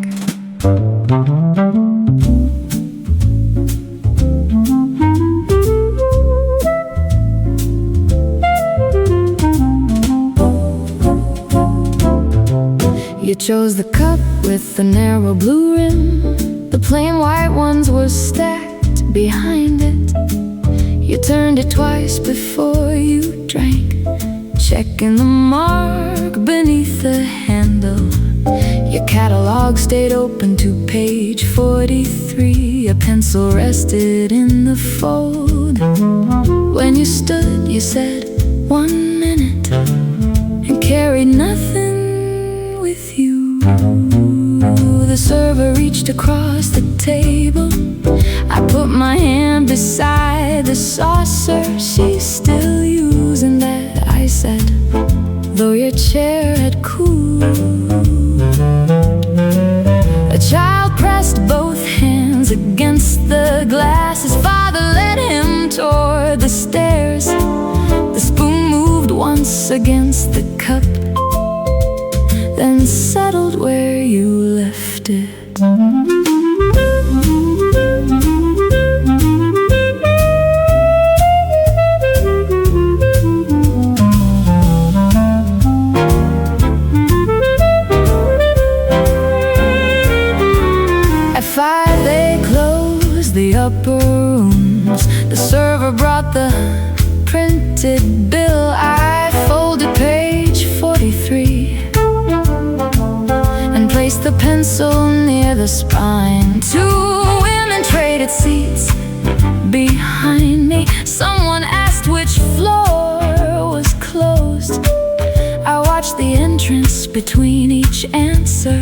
You chose the cup with the narrow blue rim. The plain white ones were stacked behind it. You turned it twice before you drank, checking the mark beneath the handle. Your catalog stayed open to page 43. A pencil rested in the fold. When you stood, you said 1 minute and carried nothing with you. The server reached across the table. I put my hand beside the saucer she's still using that. I said, though your chair had cooled. A child pressed both hands against the glass. His father led him toward the stairs. The spoon moved once against the cup, then settled where you left it. At 5 they closed the upper rooms. The server brought the printed bill. I folded page 43 and placed the pencil near the spine. 2 women traded seats behind me. Someone asked which floor was closed. I watched the entrance between each answer,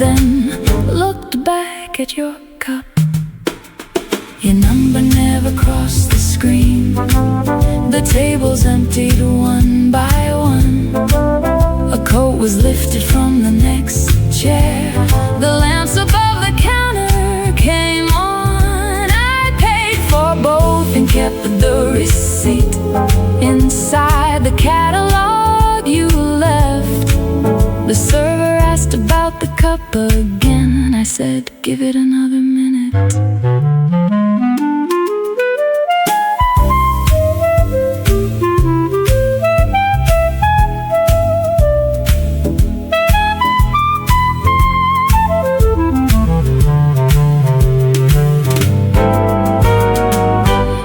then looked back at your cup. Your number never crossed the screen. The tables emptied one by one. A coat was lifted from the next chair. The lamps above the counter came on. I paid for both and kept the receipt. Inside the catalog you left, the server asked about the cup again. I said, give it another minute.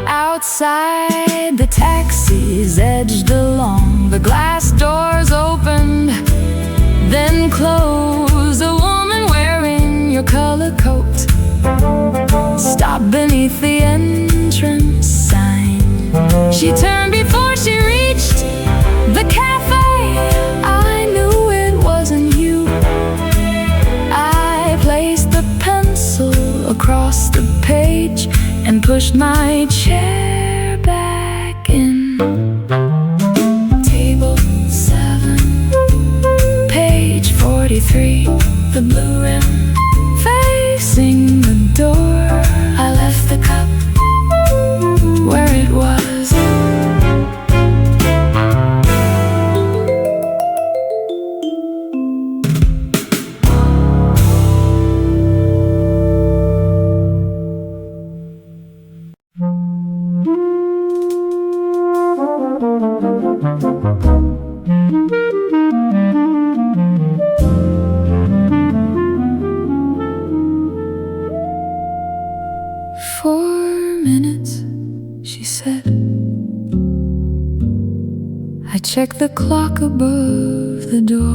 Outside, the taxis edged along. The glass doors opened, then closed. A woman wearing your color coat stopped beneath the entrance sign. She turned before she reached the cafe. I knew it wasn't you. I placed the pencil across the page and pushed my chair back in. 3, the blue rim facing the door. I left the cup where it was. 4 minutes, she said. I checked the clock above the door.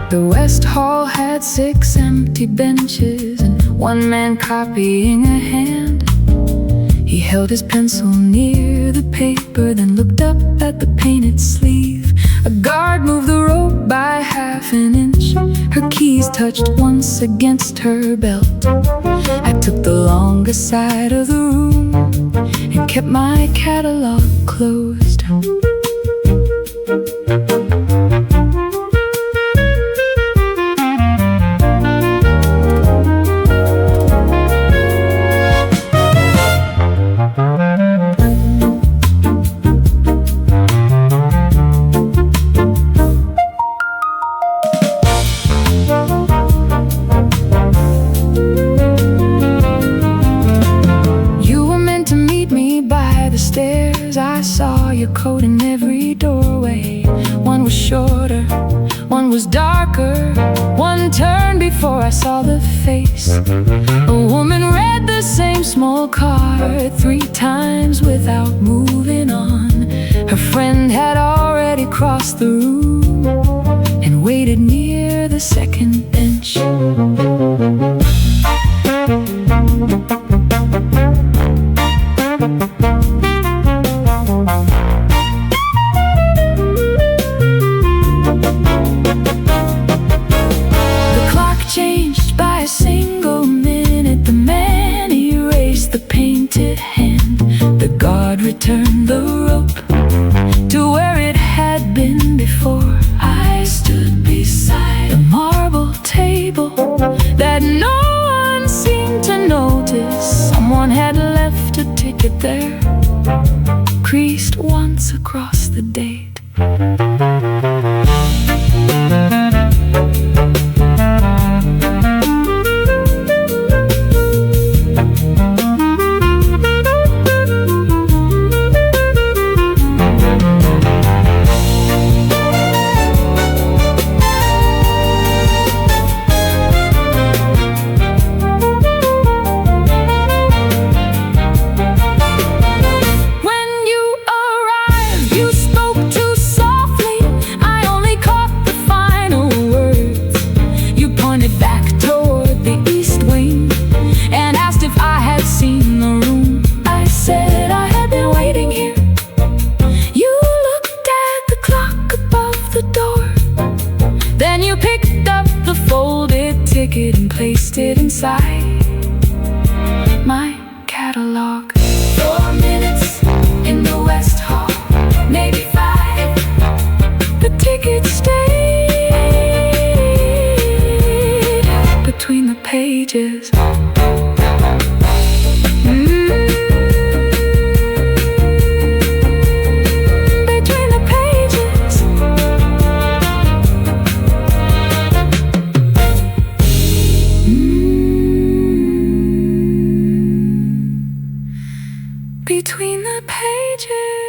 The West Hall had 6 empty benches and one man copying a hand. He held his pencil near the paper, then looked up at the painted sleeve. A guard moved the rope by ½ an inch. Her keys touched once against her belt. I took the longer side of the room and kept my catalog closed. I saw your coat in every doorway. One was shorter, one was darker. One turned before I saw the face. A woman read the same small card 3 times without moving on. Her friend had already crossed the room and waited near the second bench. By a single minute, the man erased the painted hand. The guard returned the rope to where it had been before. I stood beside a marble table that no one seemed to notice. Someone had left a ticket there, creased once across the date. Then you picked up the folded ticket and placed it inside my catalog. 4 minutes in the West Hall, maybe 5. The ticket stayed between the pages. Between the pages.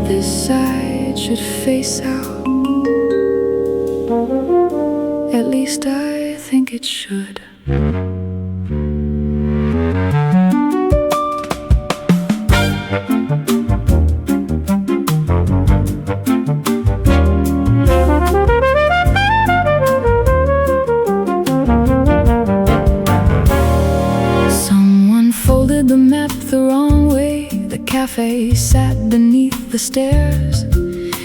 This side should face out. At least I think it should. the wrong way. The cafe sat beneath the stairs.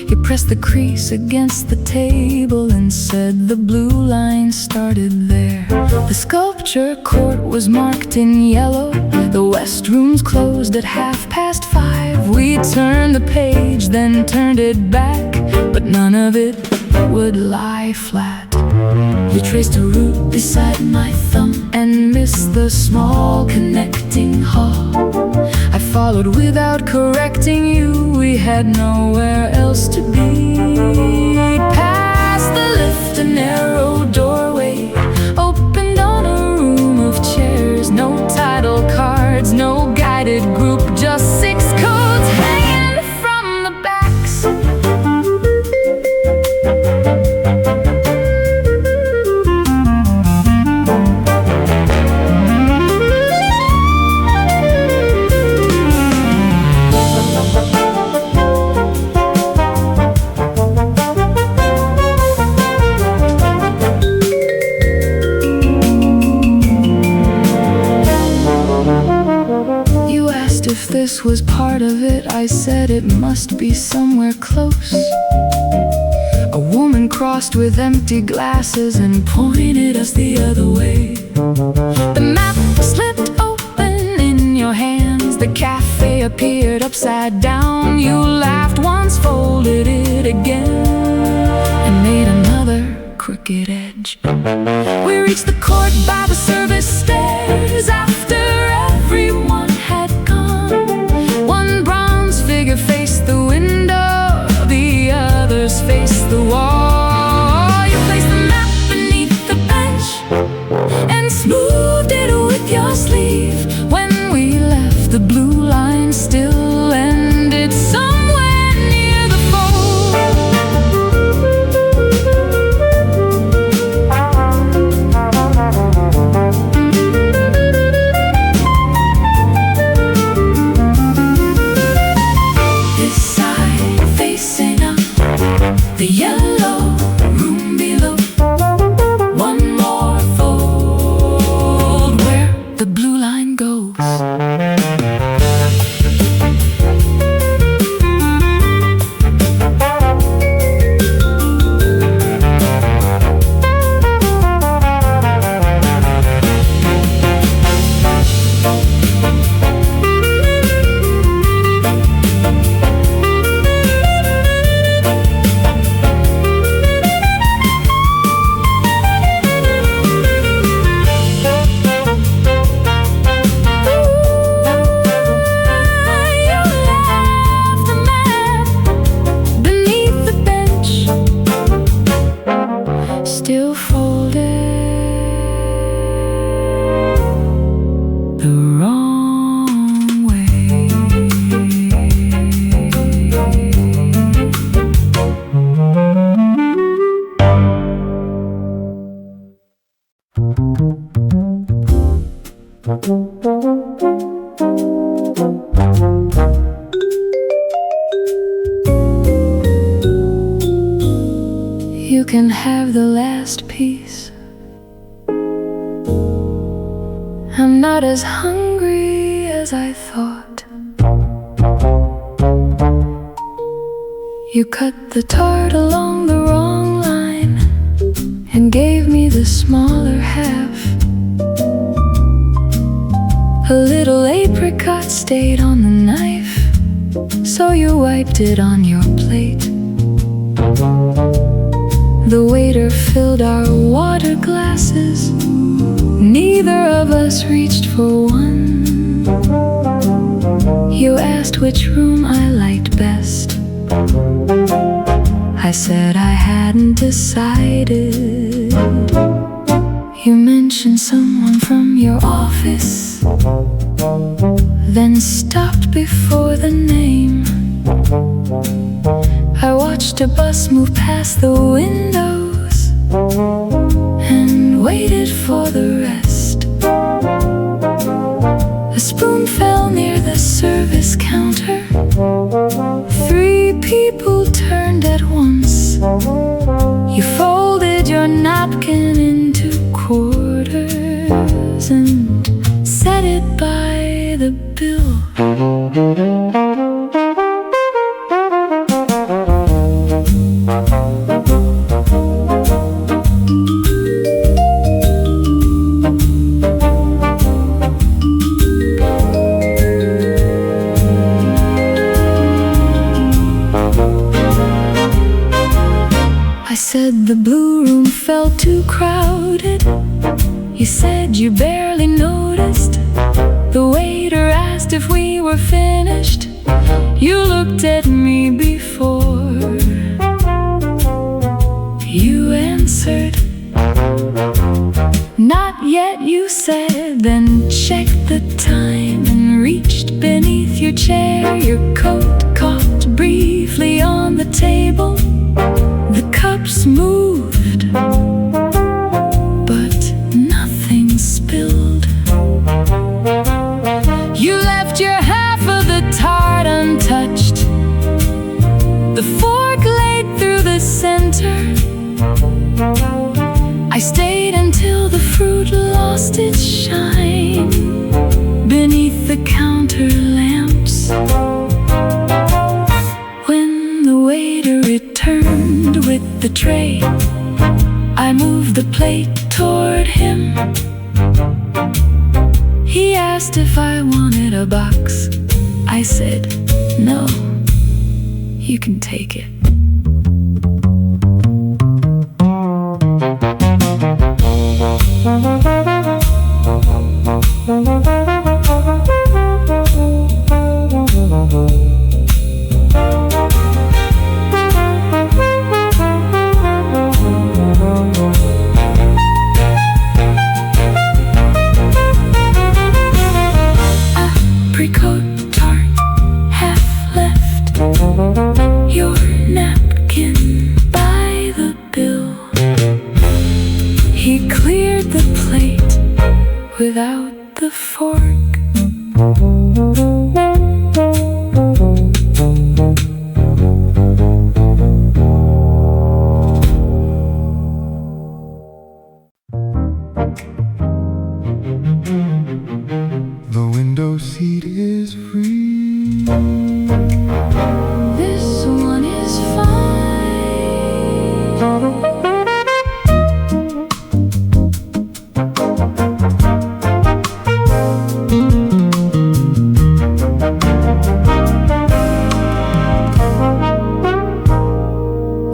He pressed the crease against the table and said the blue line started there. The sculpture court was marked in yellow. The west rooms closed at 5:30. We turned the page, then turned it back, but none of it would lie flat. We traced a route beside my thumb and missed the small connecting hall. I followed without correcting you. We had nowhere else to be. Past the lift, a narrow doorway opened on a room of chairs. No title cards, no guided group, just 6 codes hanging from the backs. If this was part of it, I said it must be somewhere close. A woman crossed with empty glasses and pointed us the other way. The map slipped open in your hands. The cafe appeared upside down. You laughed once, folded it again, and made another crooked edge. We reached the court by the service stairs after everyone had gone. One bronze figure faced the window, the others faced the wall. You placed the map beneath the bench and smoothed it with your sleeve. When we left, the blue line still ended somewhere near the fold. The yellow room below, one more fold where the blue line goes. Still folded the wrong way. You can have the last piece. I'm not as hungry as I thought. You cut the tart along the wrong line and gave me the smaller half. A little apricot stayed on the knife, so you wiped it on your plate. The waiter filled our water glasses. Neither of us reached for one. You asked which room I liked best. I said I hadn't decided. You mentioned someone from your office, then stopped before the name. I watched a bus move past the windows and waited for the rest. A spoon fell near the service counter. 3 people turned at once. You folded your napkin into quarters and set it by the bill. You said you barely noticed. The waiter asked if we were finished. You looked at me before you answered. Not yet, you said, then checked the time and reached beneath your chair. Your coat caught briefly on the table. The cups moved, but nothing spilled. You left your half of the tart untouched, the fork laid through the center. I stayed until the fruit lost its shine beneath the counter lamps. When the waiter returned with the tray, I moved the plate toward him. He asked if I wanted a box. I said, no, you can take it. Apricot tart, half left. Your napkin by the bill. He cleared the plate without the fork. The window seat is free. This one is fine.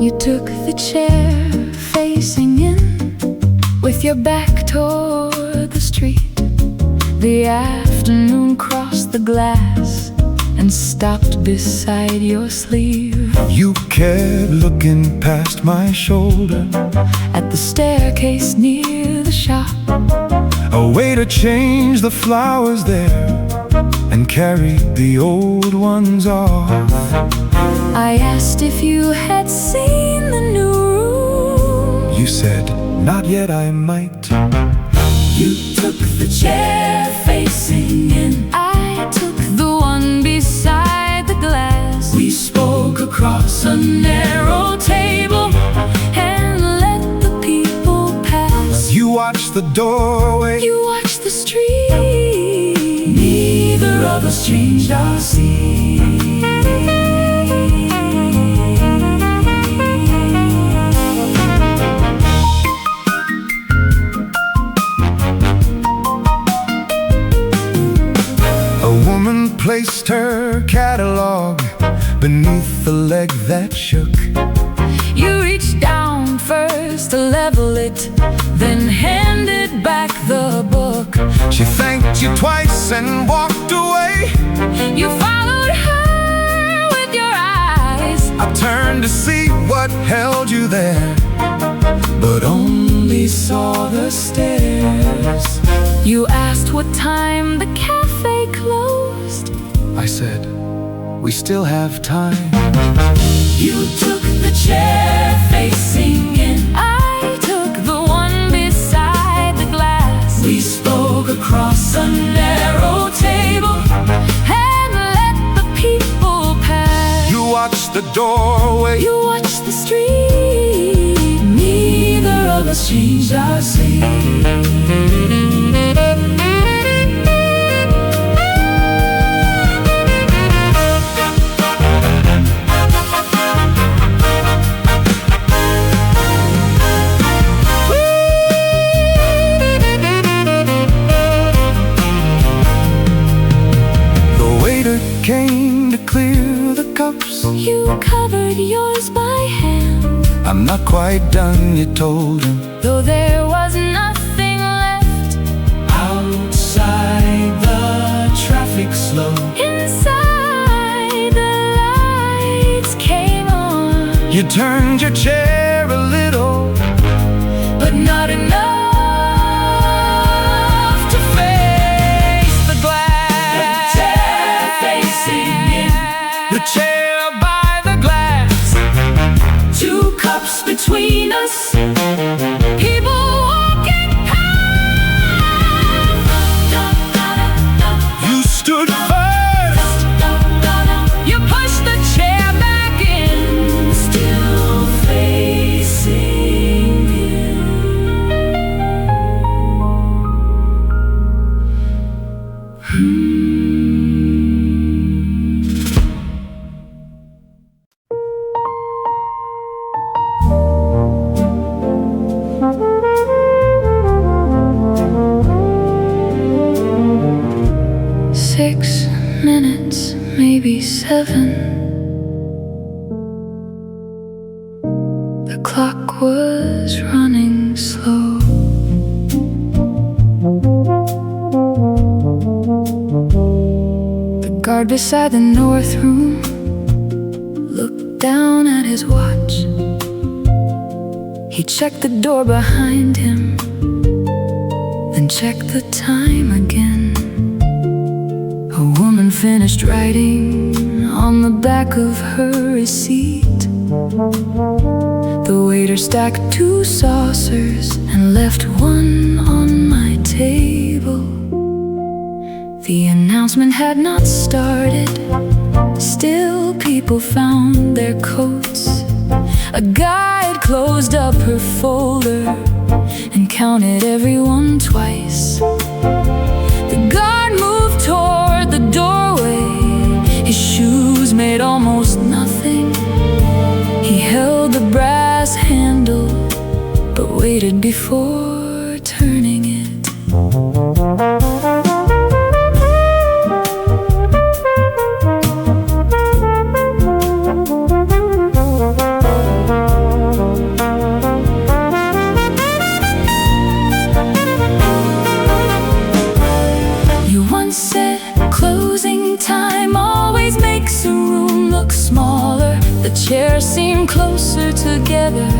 You took the chair facing in, with your back toward the street. The afternoon crossed the glass and stopped beside your sleeve. You kept looking past my shoulder At the staircase near the shop, a way to change the flowers there and carry the old ones off. I asked if you had seen the new room. You said, not yet, I might. You took the chair facing in. I took the one beside the glass. We spoke across a narrow table and let the people pass. You watched the doorway. You watched the street. Neither of us changed our seat. Placed her catalog beneath the leg that shook. You reached down first to level it, then handed back the book. She thanked you twice and walked away. You followed her with your eyes. I turned to see what held you there, but only saw the stairs. You asked what time the cafe closed. I said, we still have time. You took the chair facing in. I took the one beside the glass. We spoke across a narrow table and let the people pass. You watched the doorway. You watched the street. Neither of us changed our seat. Came to clear the cups. You covered yours by hand. I'm not quite done, you told him. Though there was nothing left You turned your chair a little, but not enough to face the glass. The chair facing in, the chair by the glass. 2 cups between us, people walking past. You stood first, you pushed the chair back in, still facing him. 6 minutes, maybe 7. The clock was running slow. The guard beside the north room looked down at his watch. He checked the door behind him, then checked the time again. A woman finished writing on the back of her receipt. The waiter stacked 2 saucers and left one on my table. The announcement had not started, still people found their coats. A guide closed up her folder and counted everyone twice. The guard moved toward the doorway, his shoes made almost nothing. He held the brass handle, but waited before turning it. You once said closing time always makes a room look smaller. The chairs seem closer together,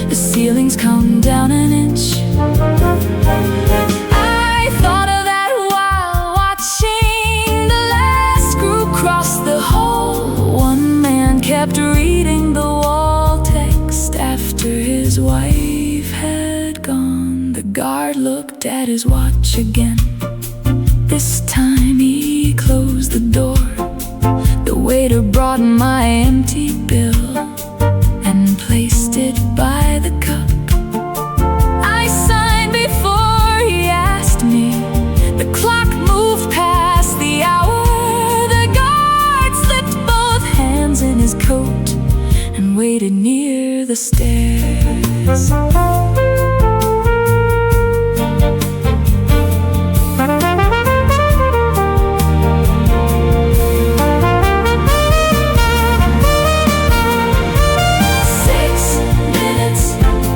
the ceilings come down an inch. I thought of that while watching the last group cross the hall. One man kept reading the wall text after his wife had gone. The guard looked at his watch again. This time he closed the door. The waiter brought my empty bill and placed it by the cup. I signed before he asked me. The clock moved past the hour. The guard slipped both hands in his coat and waited near the stairs.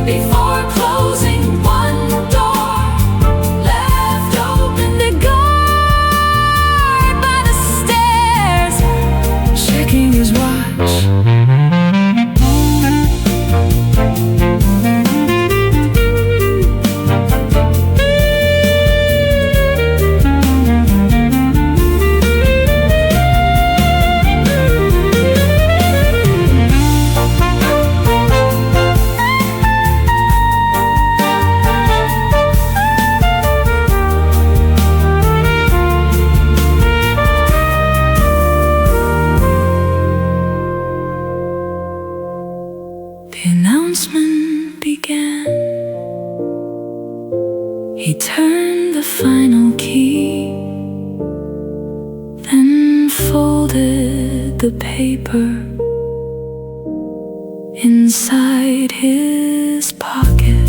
Before closing one door, left open, the guard by the stairs, checking his watch. The announcement began. He turned the final key, then folded the paper inside his pocket.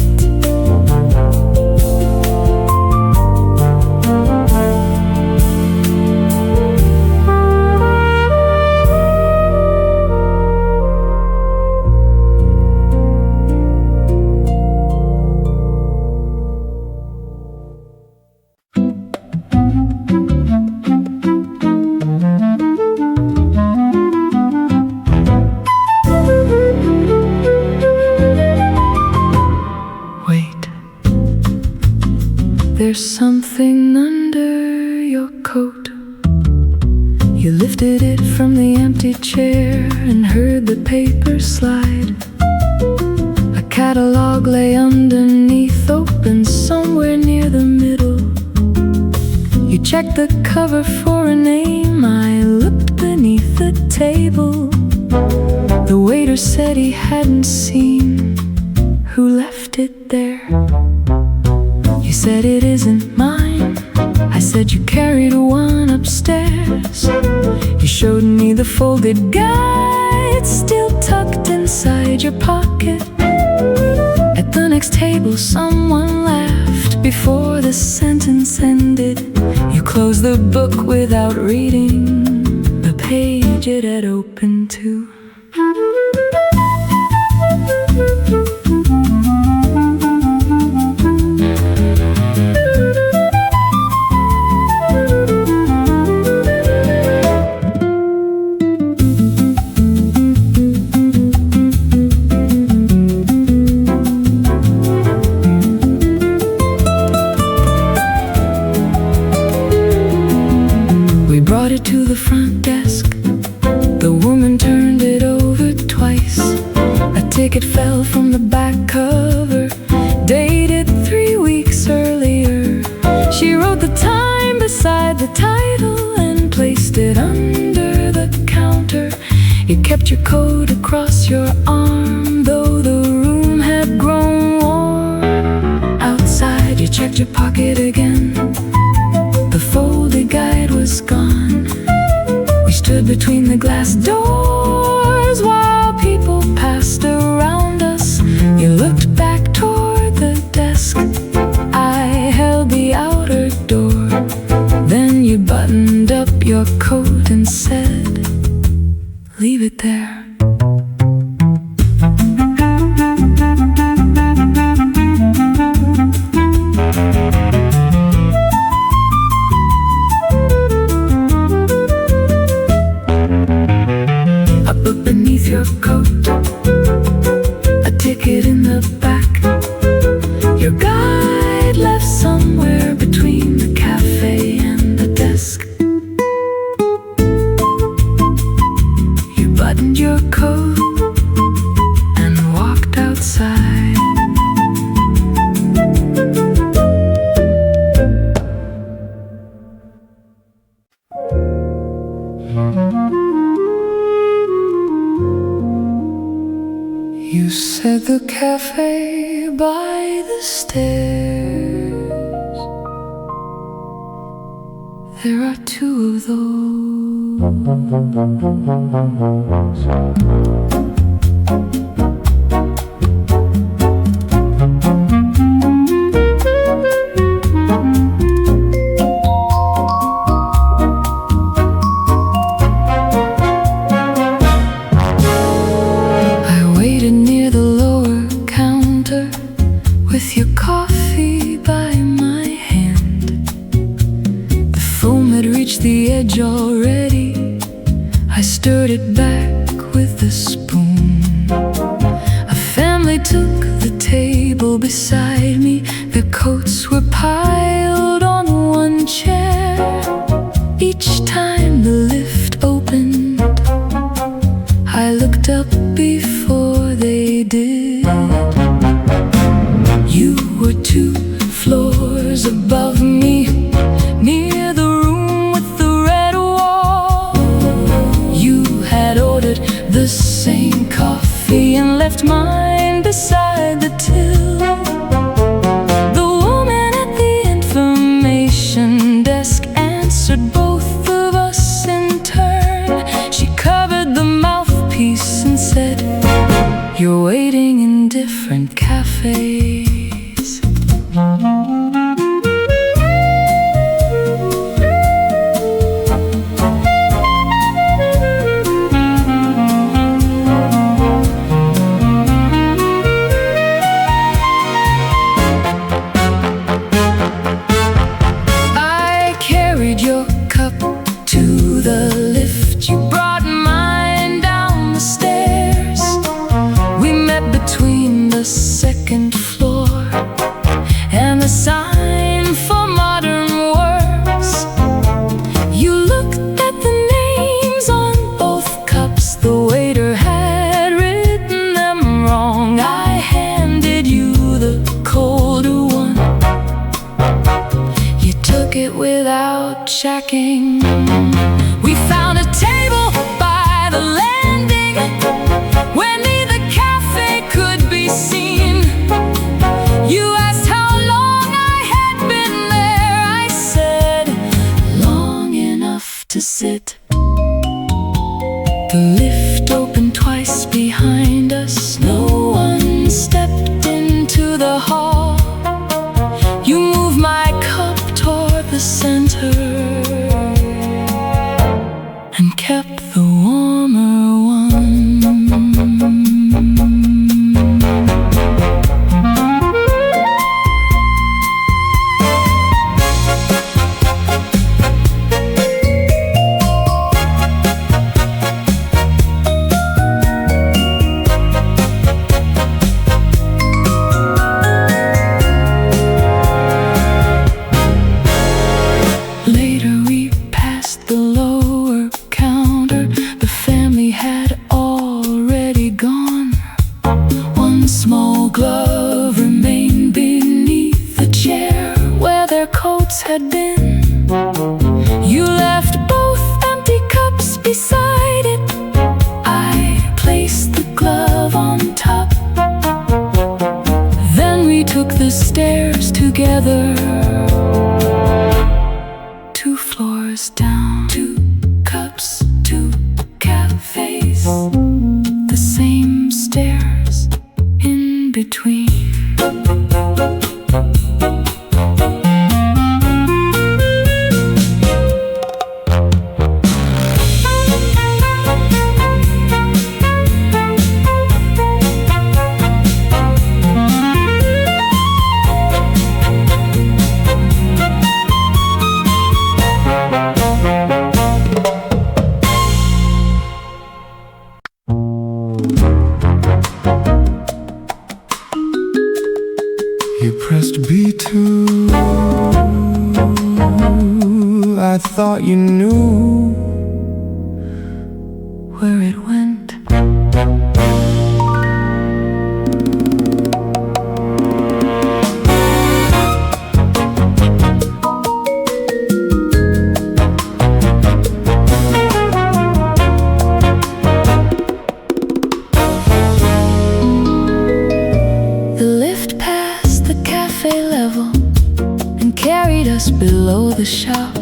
There's something under your coat. You lifted it from the empty chair and heard the paper slide. A catalog lay underneath, open somewhere near the middle. You checked the cover for a name. I looked beneath the table. The waiter said he hadn't seen who left it there. You said it isn't mine. I said you carried one upstairs. You showed me the folded guide still tucked inside your pocket. At the next table someone laughed before the sentence ended. You closed the book without reading the page it had opened to. Brought it to the front desk. The woman turned it over twice. A ticket fell from the back cover, dated 3 weeks earlier. She wrote the time beside the title and placed it under the counter. You kept your coat across your arm, though the room had grown warm. Outside, you checked your pocket again. The folded guide was gone. We stood between the glass doors while people passed around us. You looked back toward the desk. I held the outer door. Then you buttoned up your coat and said, "Leave it there." Beneath your coat, a ticket in the back. Your guide left somewhere between the cafe and the desk. You buttoned your coat and walked outside. You said the cafe by the stairs. There are 2 of those. With your coffee by my hand, the foam had reached the edge already. I stirred it back with a spoon. A family took the table beside me. Their coats were piled on one chair. Each time the lift opened, I looked up before they did. You were 2 floors above me, near the room with the red wall. You had ordered the same coffee and left mine beside the till. The woman at the information desk answered both of us in turn. She covered the mouthpiece and said, "You're waiting in different cafes." took it without checking. We found a table by the landing where neither cafe could be seen. You asked how long I had been there. I said, long enough to sit. The lift opened twice behind us. No one stepped into the hall. You moved my cup toward the center and kept the warmer one. Later we passed the lower counter. The family had already gone. One small glove remained beneath the chair where their coats had been. You left both empty cups beside it. I placed the glove on top. Then we took the stairs together. 2 floors down, 2 cups, 2 cafes, the same stairs in between. You pressed B2. I thought you knew Where it went. The lift passed the cafe level and carried us below the shop.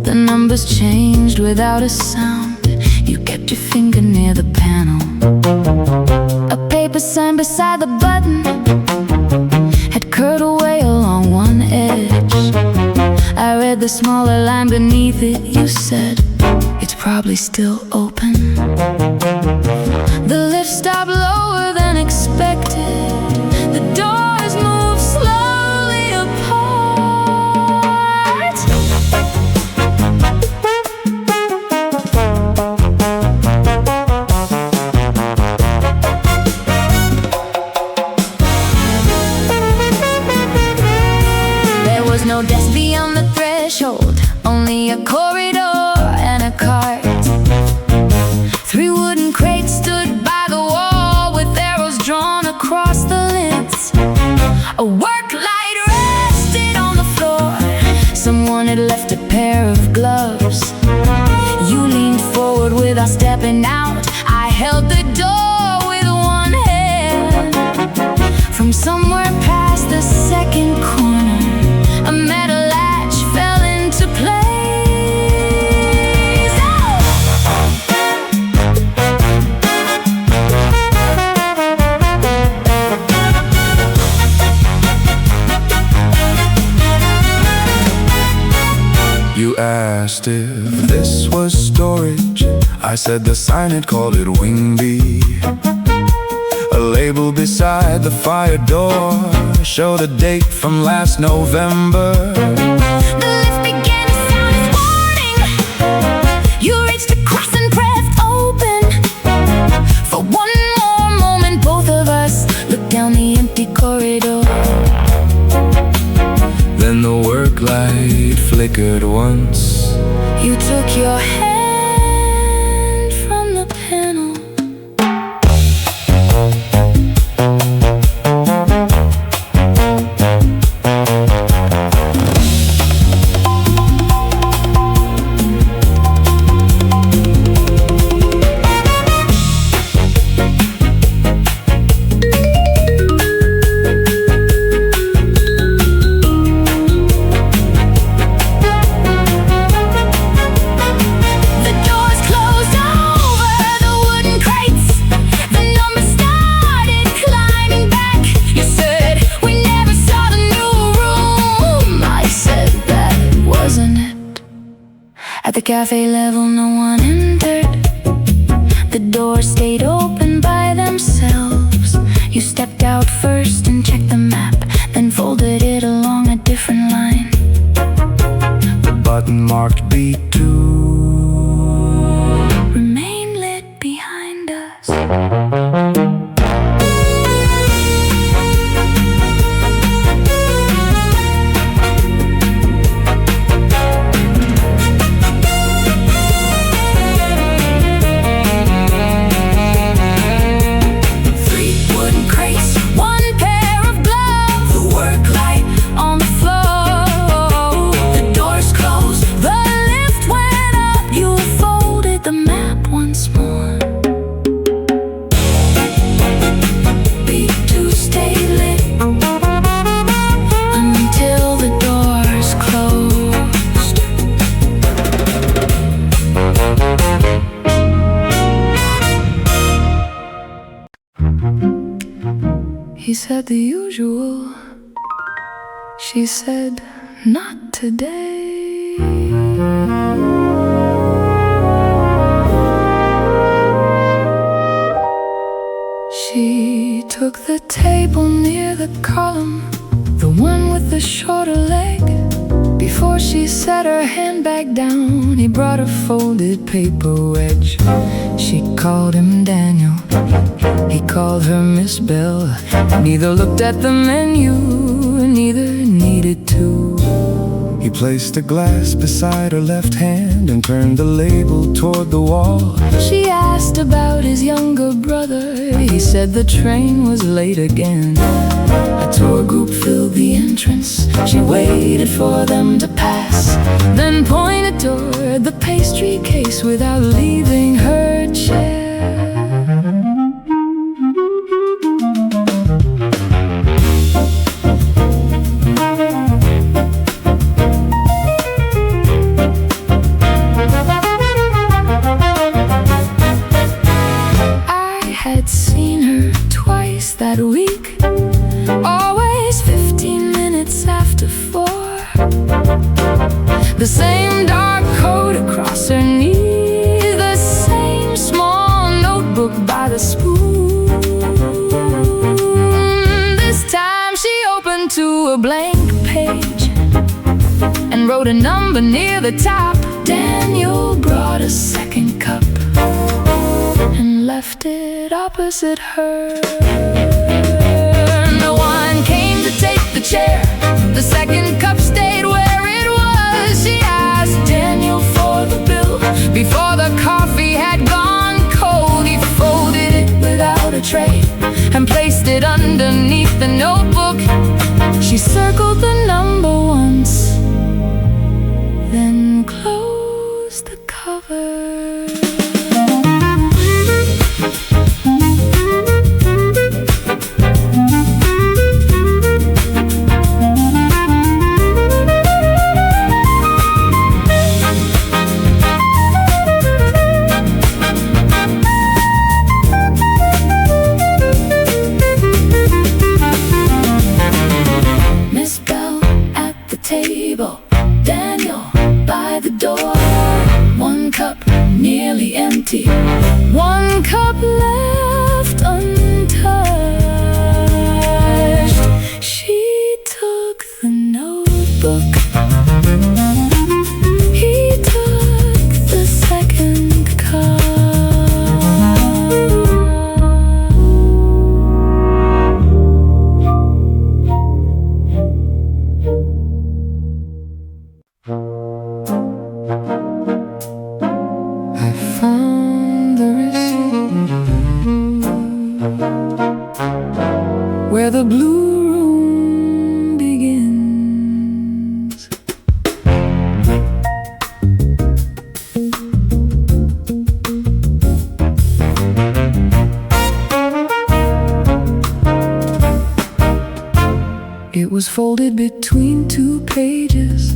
The numbers changed without a sound. You kept your finger near the panel. A paper sign beside the button had curled away along one edge. I read the smaller line beneath it. You said, it's probably still open. The lift stopped lower than expected. The doors moved slowly apart. There was no desk beyond the threshold, only a corridor and a cart. 3 wooden crates stood by the wall with arrows drawn across the lids. A work light rested on the floor. Someone had left a pair of gloves. You leaned forward without stepping out. I held the door with one hand. From somewhere past the second corner, a metal latch fell into place. Oh! You asked if this was storage. I said the sign had called it Wing Bee. A label beside the fire door showed a date from last November. The lift began to sound its warning. You reached across and pressed open. For one more moment, both of us looked down the empty corridor. Then the work light flickered once. You took your hand from the panel. cafe level, no one entered. The doors stayed open by themselves. You stepped out first and checked the map, then folded it along a different line. The button marked B2 remain lit behind us. He said the usual. She said, not today. She took the table near the column, the one with the shorter leg. Before she set her handbag down, he brought a folded paper wedge. She called him Daniel, he called her Miss Bell. Neither looked at the menu, neither needed to. He placed a glass beside her left hand and turned the label toward the wall. She asked about his younger brother. He said the train was late again. A tour group filled the entrance. She waited for them to pass, then pointed toward the pastry case without leaving her chair. That week, always 15 minutes after 4. The same dark coat across her knee, the same small notebook by the spoon. This time she opened to a blank page and wrote a number near the top. Daniel brought a second cup and left it opposite her. No one came to take the chair. The second cup stayed where it was. She asked Daniel for the bill. Before the coffee had gone cold, he folded it without a tray and placed it underneath the notebook. She circled the number once, then closed the cover. Daniel by the door, one cup nearly empty, one cup left untouched. She took the notebook, he took the second cup. I found the receipt where the blue room begins. It was folded between two pages,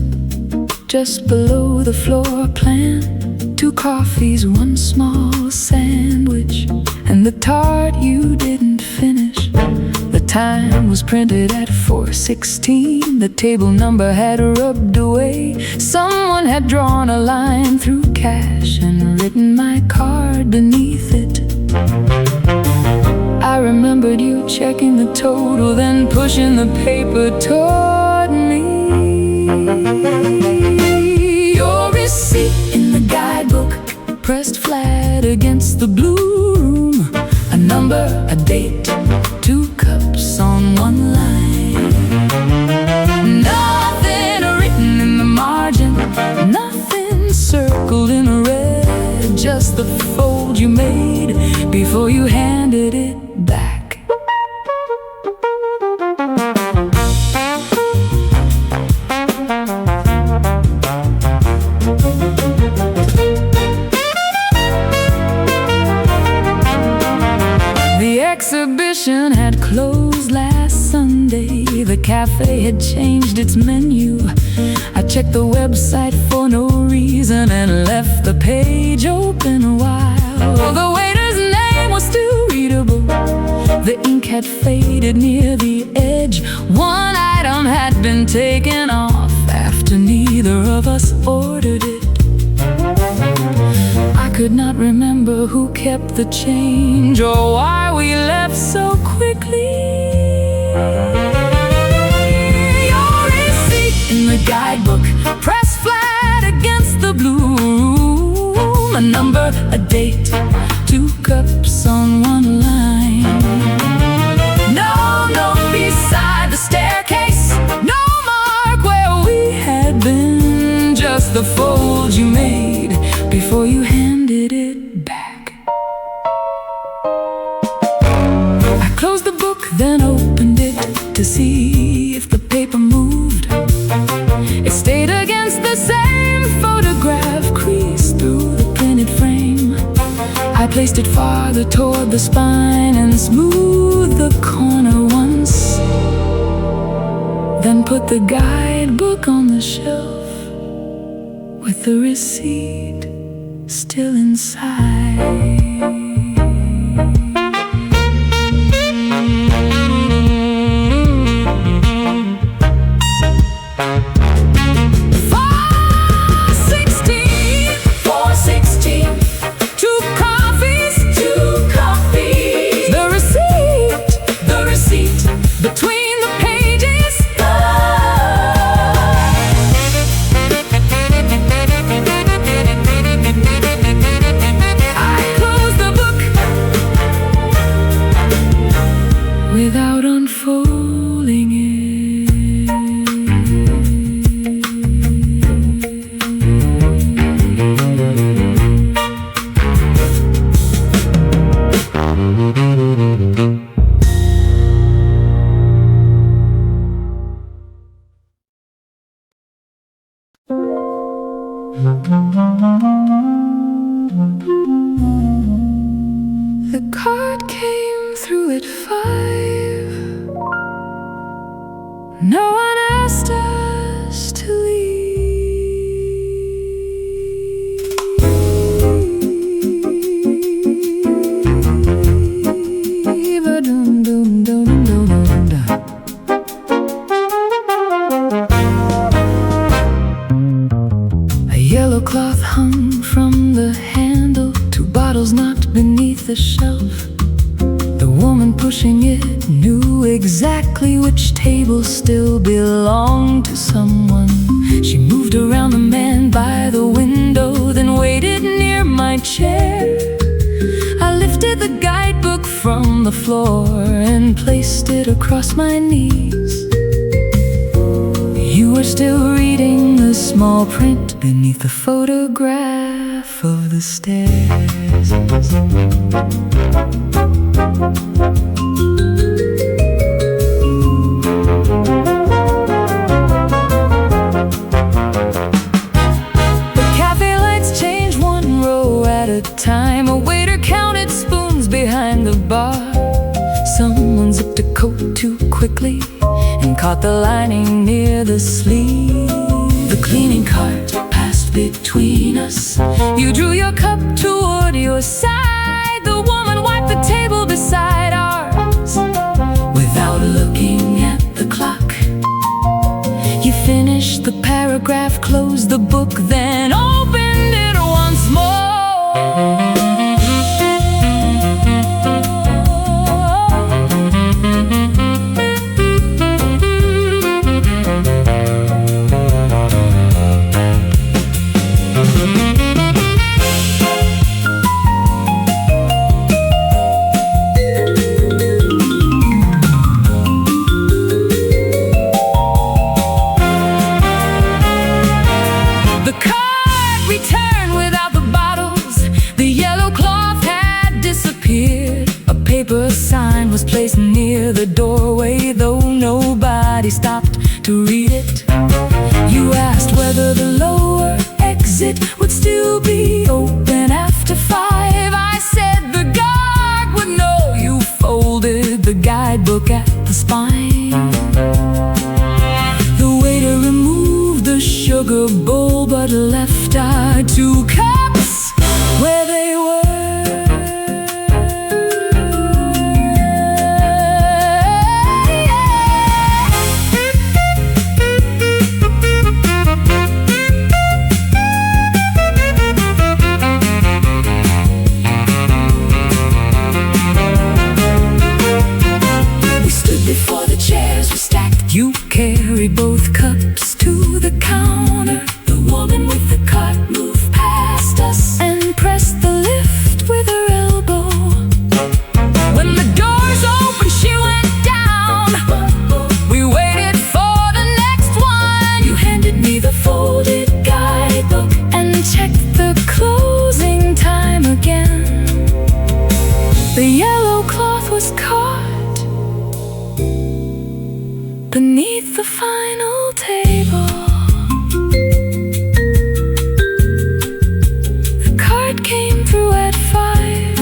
just below the floor plan. 2 coffees, 1 small sandwich, and the tart you didn't finish. The time was printed at 4:16. The table number had rubbed away. Someone had drawn a line through cash and written my card beneath it. I remembered you checking the total, then pushing the paper toward me. Your receipt in the guidebook, pressed flat against the blue room. A number, a date, 2 cups on one line. Nothing written in the margin, nothing circled in red. Just the fold you made before you handed it back. The exhibition had closed last Sunday. The cafe had changed its menu. I checked the website for no reason and left the page open a while. The waiter's name was still readable. The ink had faded near the edge. One item had been taken off after neither of us ordered it. I could not remember who kept the change or why we left so quickly. Your receipt in the guidebook, pressed flat against the blue room. A number, a date, 2 cups on one line. No note beside the staircase, no mark where we had been. Just the fold you made before you handed it back. I closed the book, then opened it to see if the paper moved. It stayed against the same photograph, creased through the printed frame. I placed it farther toward the spine and smoothed the corner once, then put the guidebook on the shelf with the receipt still inside. Between the pages, I closed the book without unfolding it. The card came through at 5. No one asked us to leave. A yellow cloth hung from the handle, 2 bottles knocked beneath the shelf. The woman pushing it knew exactly which table still belonged to someone. She moved around the man by the window, then waited near my chair. I lifted the guidebook from the floor and placed it across my knees. You were still reading the small print beneath the photograph of the stairs. The cafe lights changed 1 row at a time. A waiter counted spoons behind the bar. Someone zipped a coat too quickly and caught the lining near the sleeve. The cleaning cart passed between us. You drew your cup toward your side. The woman wiped the table beside ours without finished the paragraph, closed the book, then opened it once more. A sign was placed near the doorway, though nobody stopped to read it. You asked whether the lower exit would still be open after 5. I said the guard would know. You folded the guidebook at the spine. The waiter removed the sugar bowl, but left our 2 cups where they were. You carry both cups to the counter. The woman with the cart moved past us and pressed the lift with her elbow. When the doors opened, she went down. We waited for the next one. You handed me the folded guidebook and checked the closing time again. The yellow cloth was caught beneath the final table. The card came through at 5.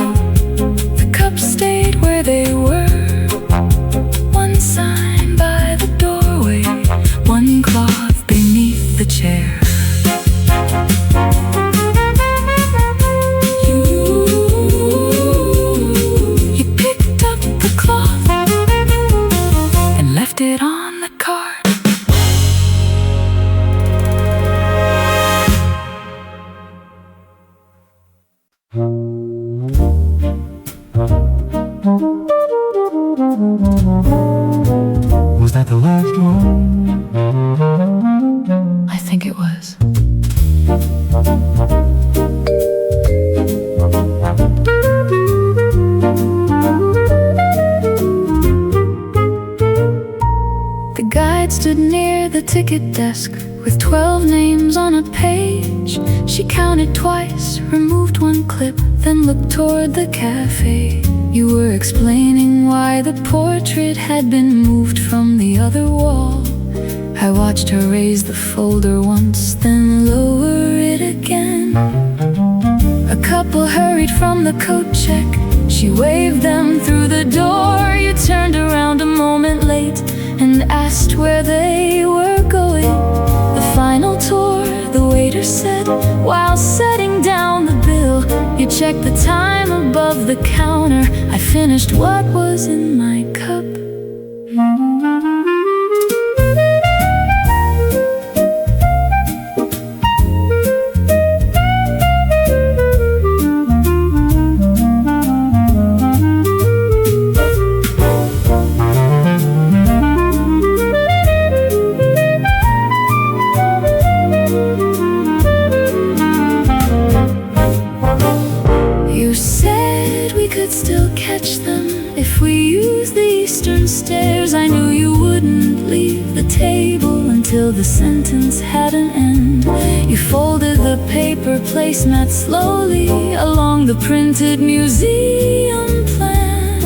The cups stayed where they were. One sign by the doorway, one cloth beneath the chair. You picked up the cloth and left it on the card. Was that the last one? I think it was. The guide stood near the ticket desk with 12 names on a page. She counted twice, removed one clip, then looked toward the cafe. You were explaining why the portrait had been moved from the other wall. I watched her raise the folder once, then lower it again. A couple hurried from the coat check. She waved them through the door. You turned around a moment late and asked where they were going. The final tour, the waiter said, while setting down the bill. You checked the time above the counter. I finished what was in my cup. I knew you wouldn't leave the table until the sentence had an end. You folded the paper placemat slowly along the printed museum plan.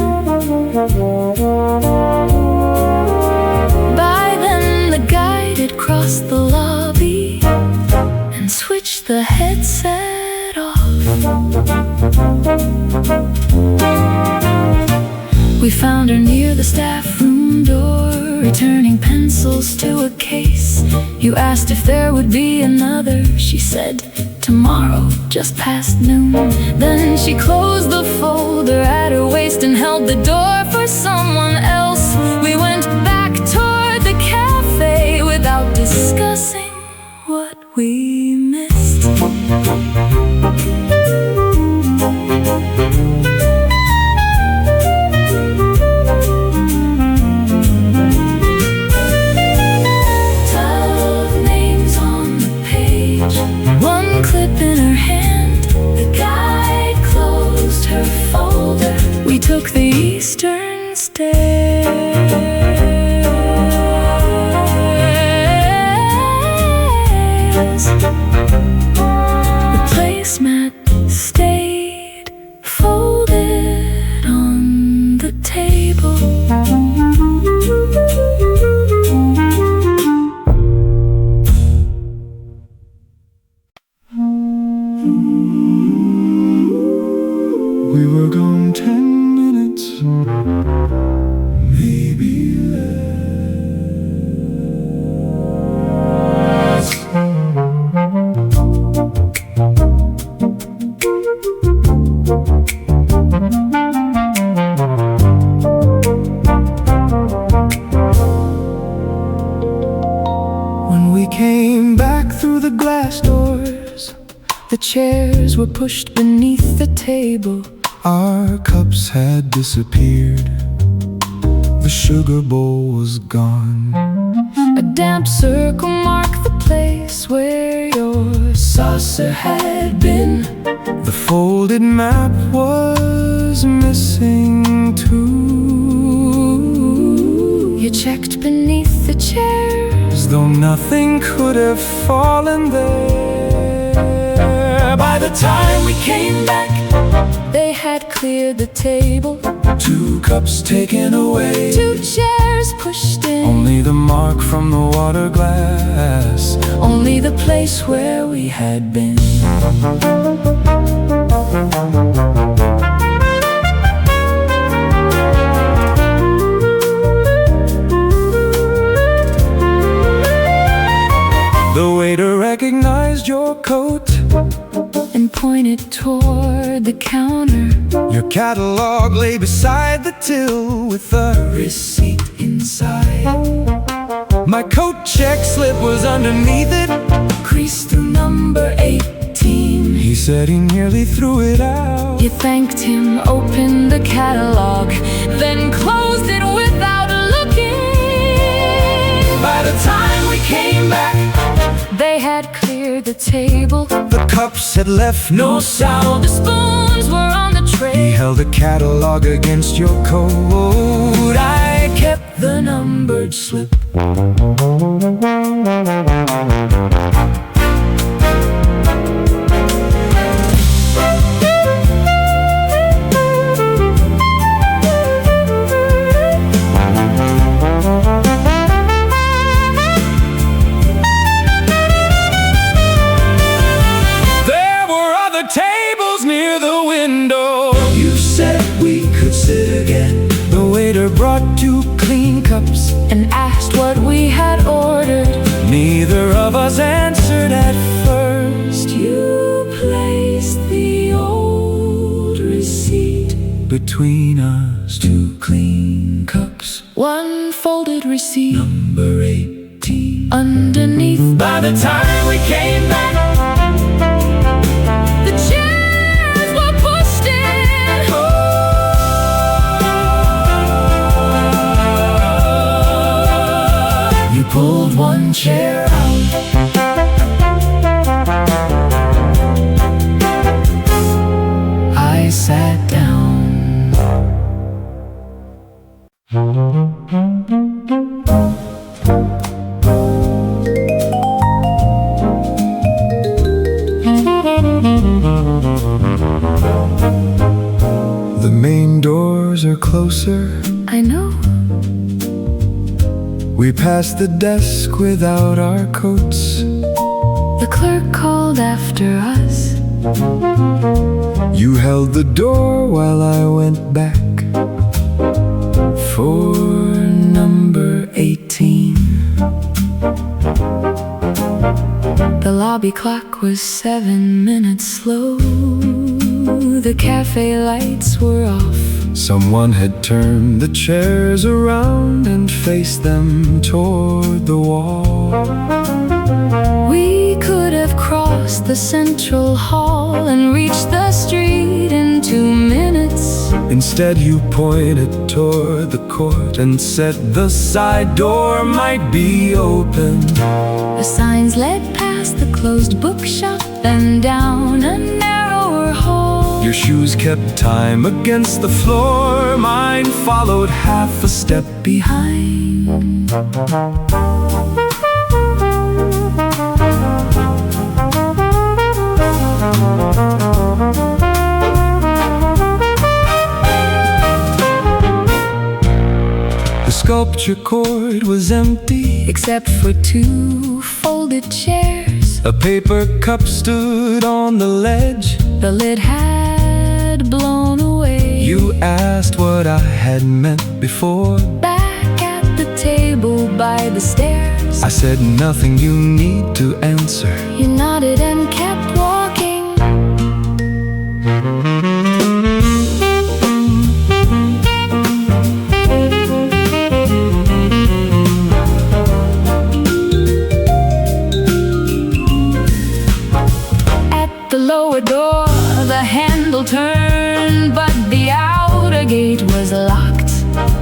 By then the guide had crossed the lobby and switched the headset off. We found her near the staff room door, returning pencils to a case. You asked if there would be another. She said, tomorrow, just past noon. Then she closed the folder at her waist and held the door for someone else. We went back toward the cafe without discussing what we missed. One clip in her hand, the guide closed her folder. We took the eastern stairs. The placemat stayed folded on the table. We were gone 10 minutes, maybe less. When we came back through the glass doors, the chairs were pushed beneath the table. Our cups had disappeared. The sugar bowl was gone. A damp circle marked the place where your saucer had been. The folded map was missing too. You checked beneath the chairs, though nothing could have fallen there. By the time we came back, they had cleared the table. 2 cups taken away, 2 chairs pushed in. only the mark from the water glass, only the place where we had been. The waiter recognized your coat and pointed toward the counter. Your catalog lay beside the till with a receipt inside. My coat check slip was underneath it, creased through number 18. He said he nearly threw it out. You thanked him, opened the catalog, then closed it without looking. By the time we came back, they had cleared the table. The cups had left no sound. The spoons were on the tray. He held a catalog against your coat. I kept the numbered slip. Tables near the window. You said we could sit again. The waiter brought 2 clean cups and asked what we had ordered. Neither of us answered at first. You placed the old receipt between us, 2 clean cups, 1 folded receipt, number 18, underneath. By the time we came back, the chairs were pushed in. You pulled 1 chair out. I sat down. The main doors are closer. I know. We passed the desk without our coats. The clerk called after us. You held the door while I went back for number 18. The lobby clock was 7 minutes slow. The cafe lights were off. Someone had turned the chairs around and faced them toward the wall. the central hall and reached the street in 2 minutes. Instead you pointed toward the court and said the side door might be open. The signs led past the closed bookshop and down a narrower hall. Your shoes kept time against the floor, mine followed half a step behind. The sculpture court was empty, Except for 2 folded chairs. a paper cup stood on the ledge. The lid had blown away. You asked what I had meant before. Back at the table by the stairs, I said nothing you need to answer. you nodded and kept walking. At the lower door, the handle turned, but the outer gate was locked.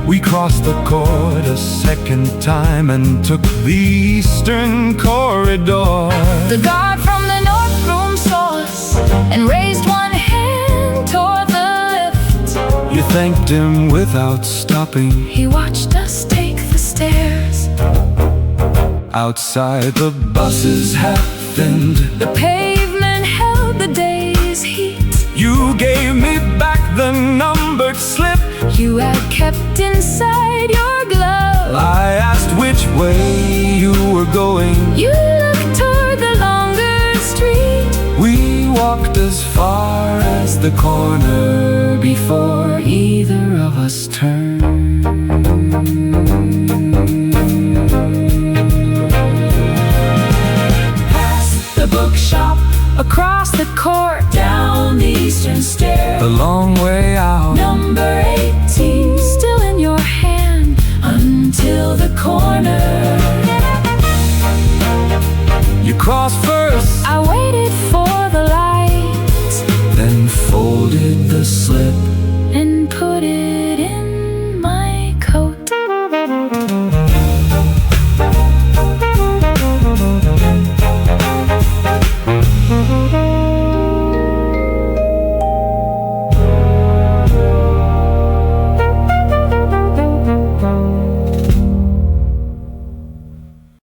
We crossed the court a second time and took the eastern corridor. The guard from the north room saw us and raised one hand toward the lift. You thanked him without stopping. He watched us take the stairs. Outside the buses half thinned. The pavement held the day's heat. You gave me back the numbered slip. You had kept inside your glove. I asked which way you were going. You looked toward the longer street. We walked as far as the corner before either of us turned. Past the bookshop, across the court, down the eastern stair. The long way out. Number 18, still in your hand until the corner. You crossed first, I waited for the light, then folded the slip.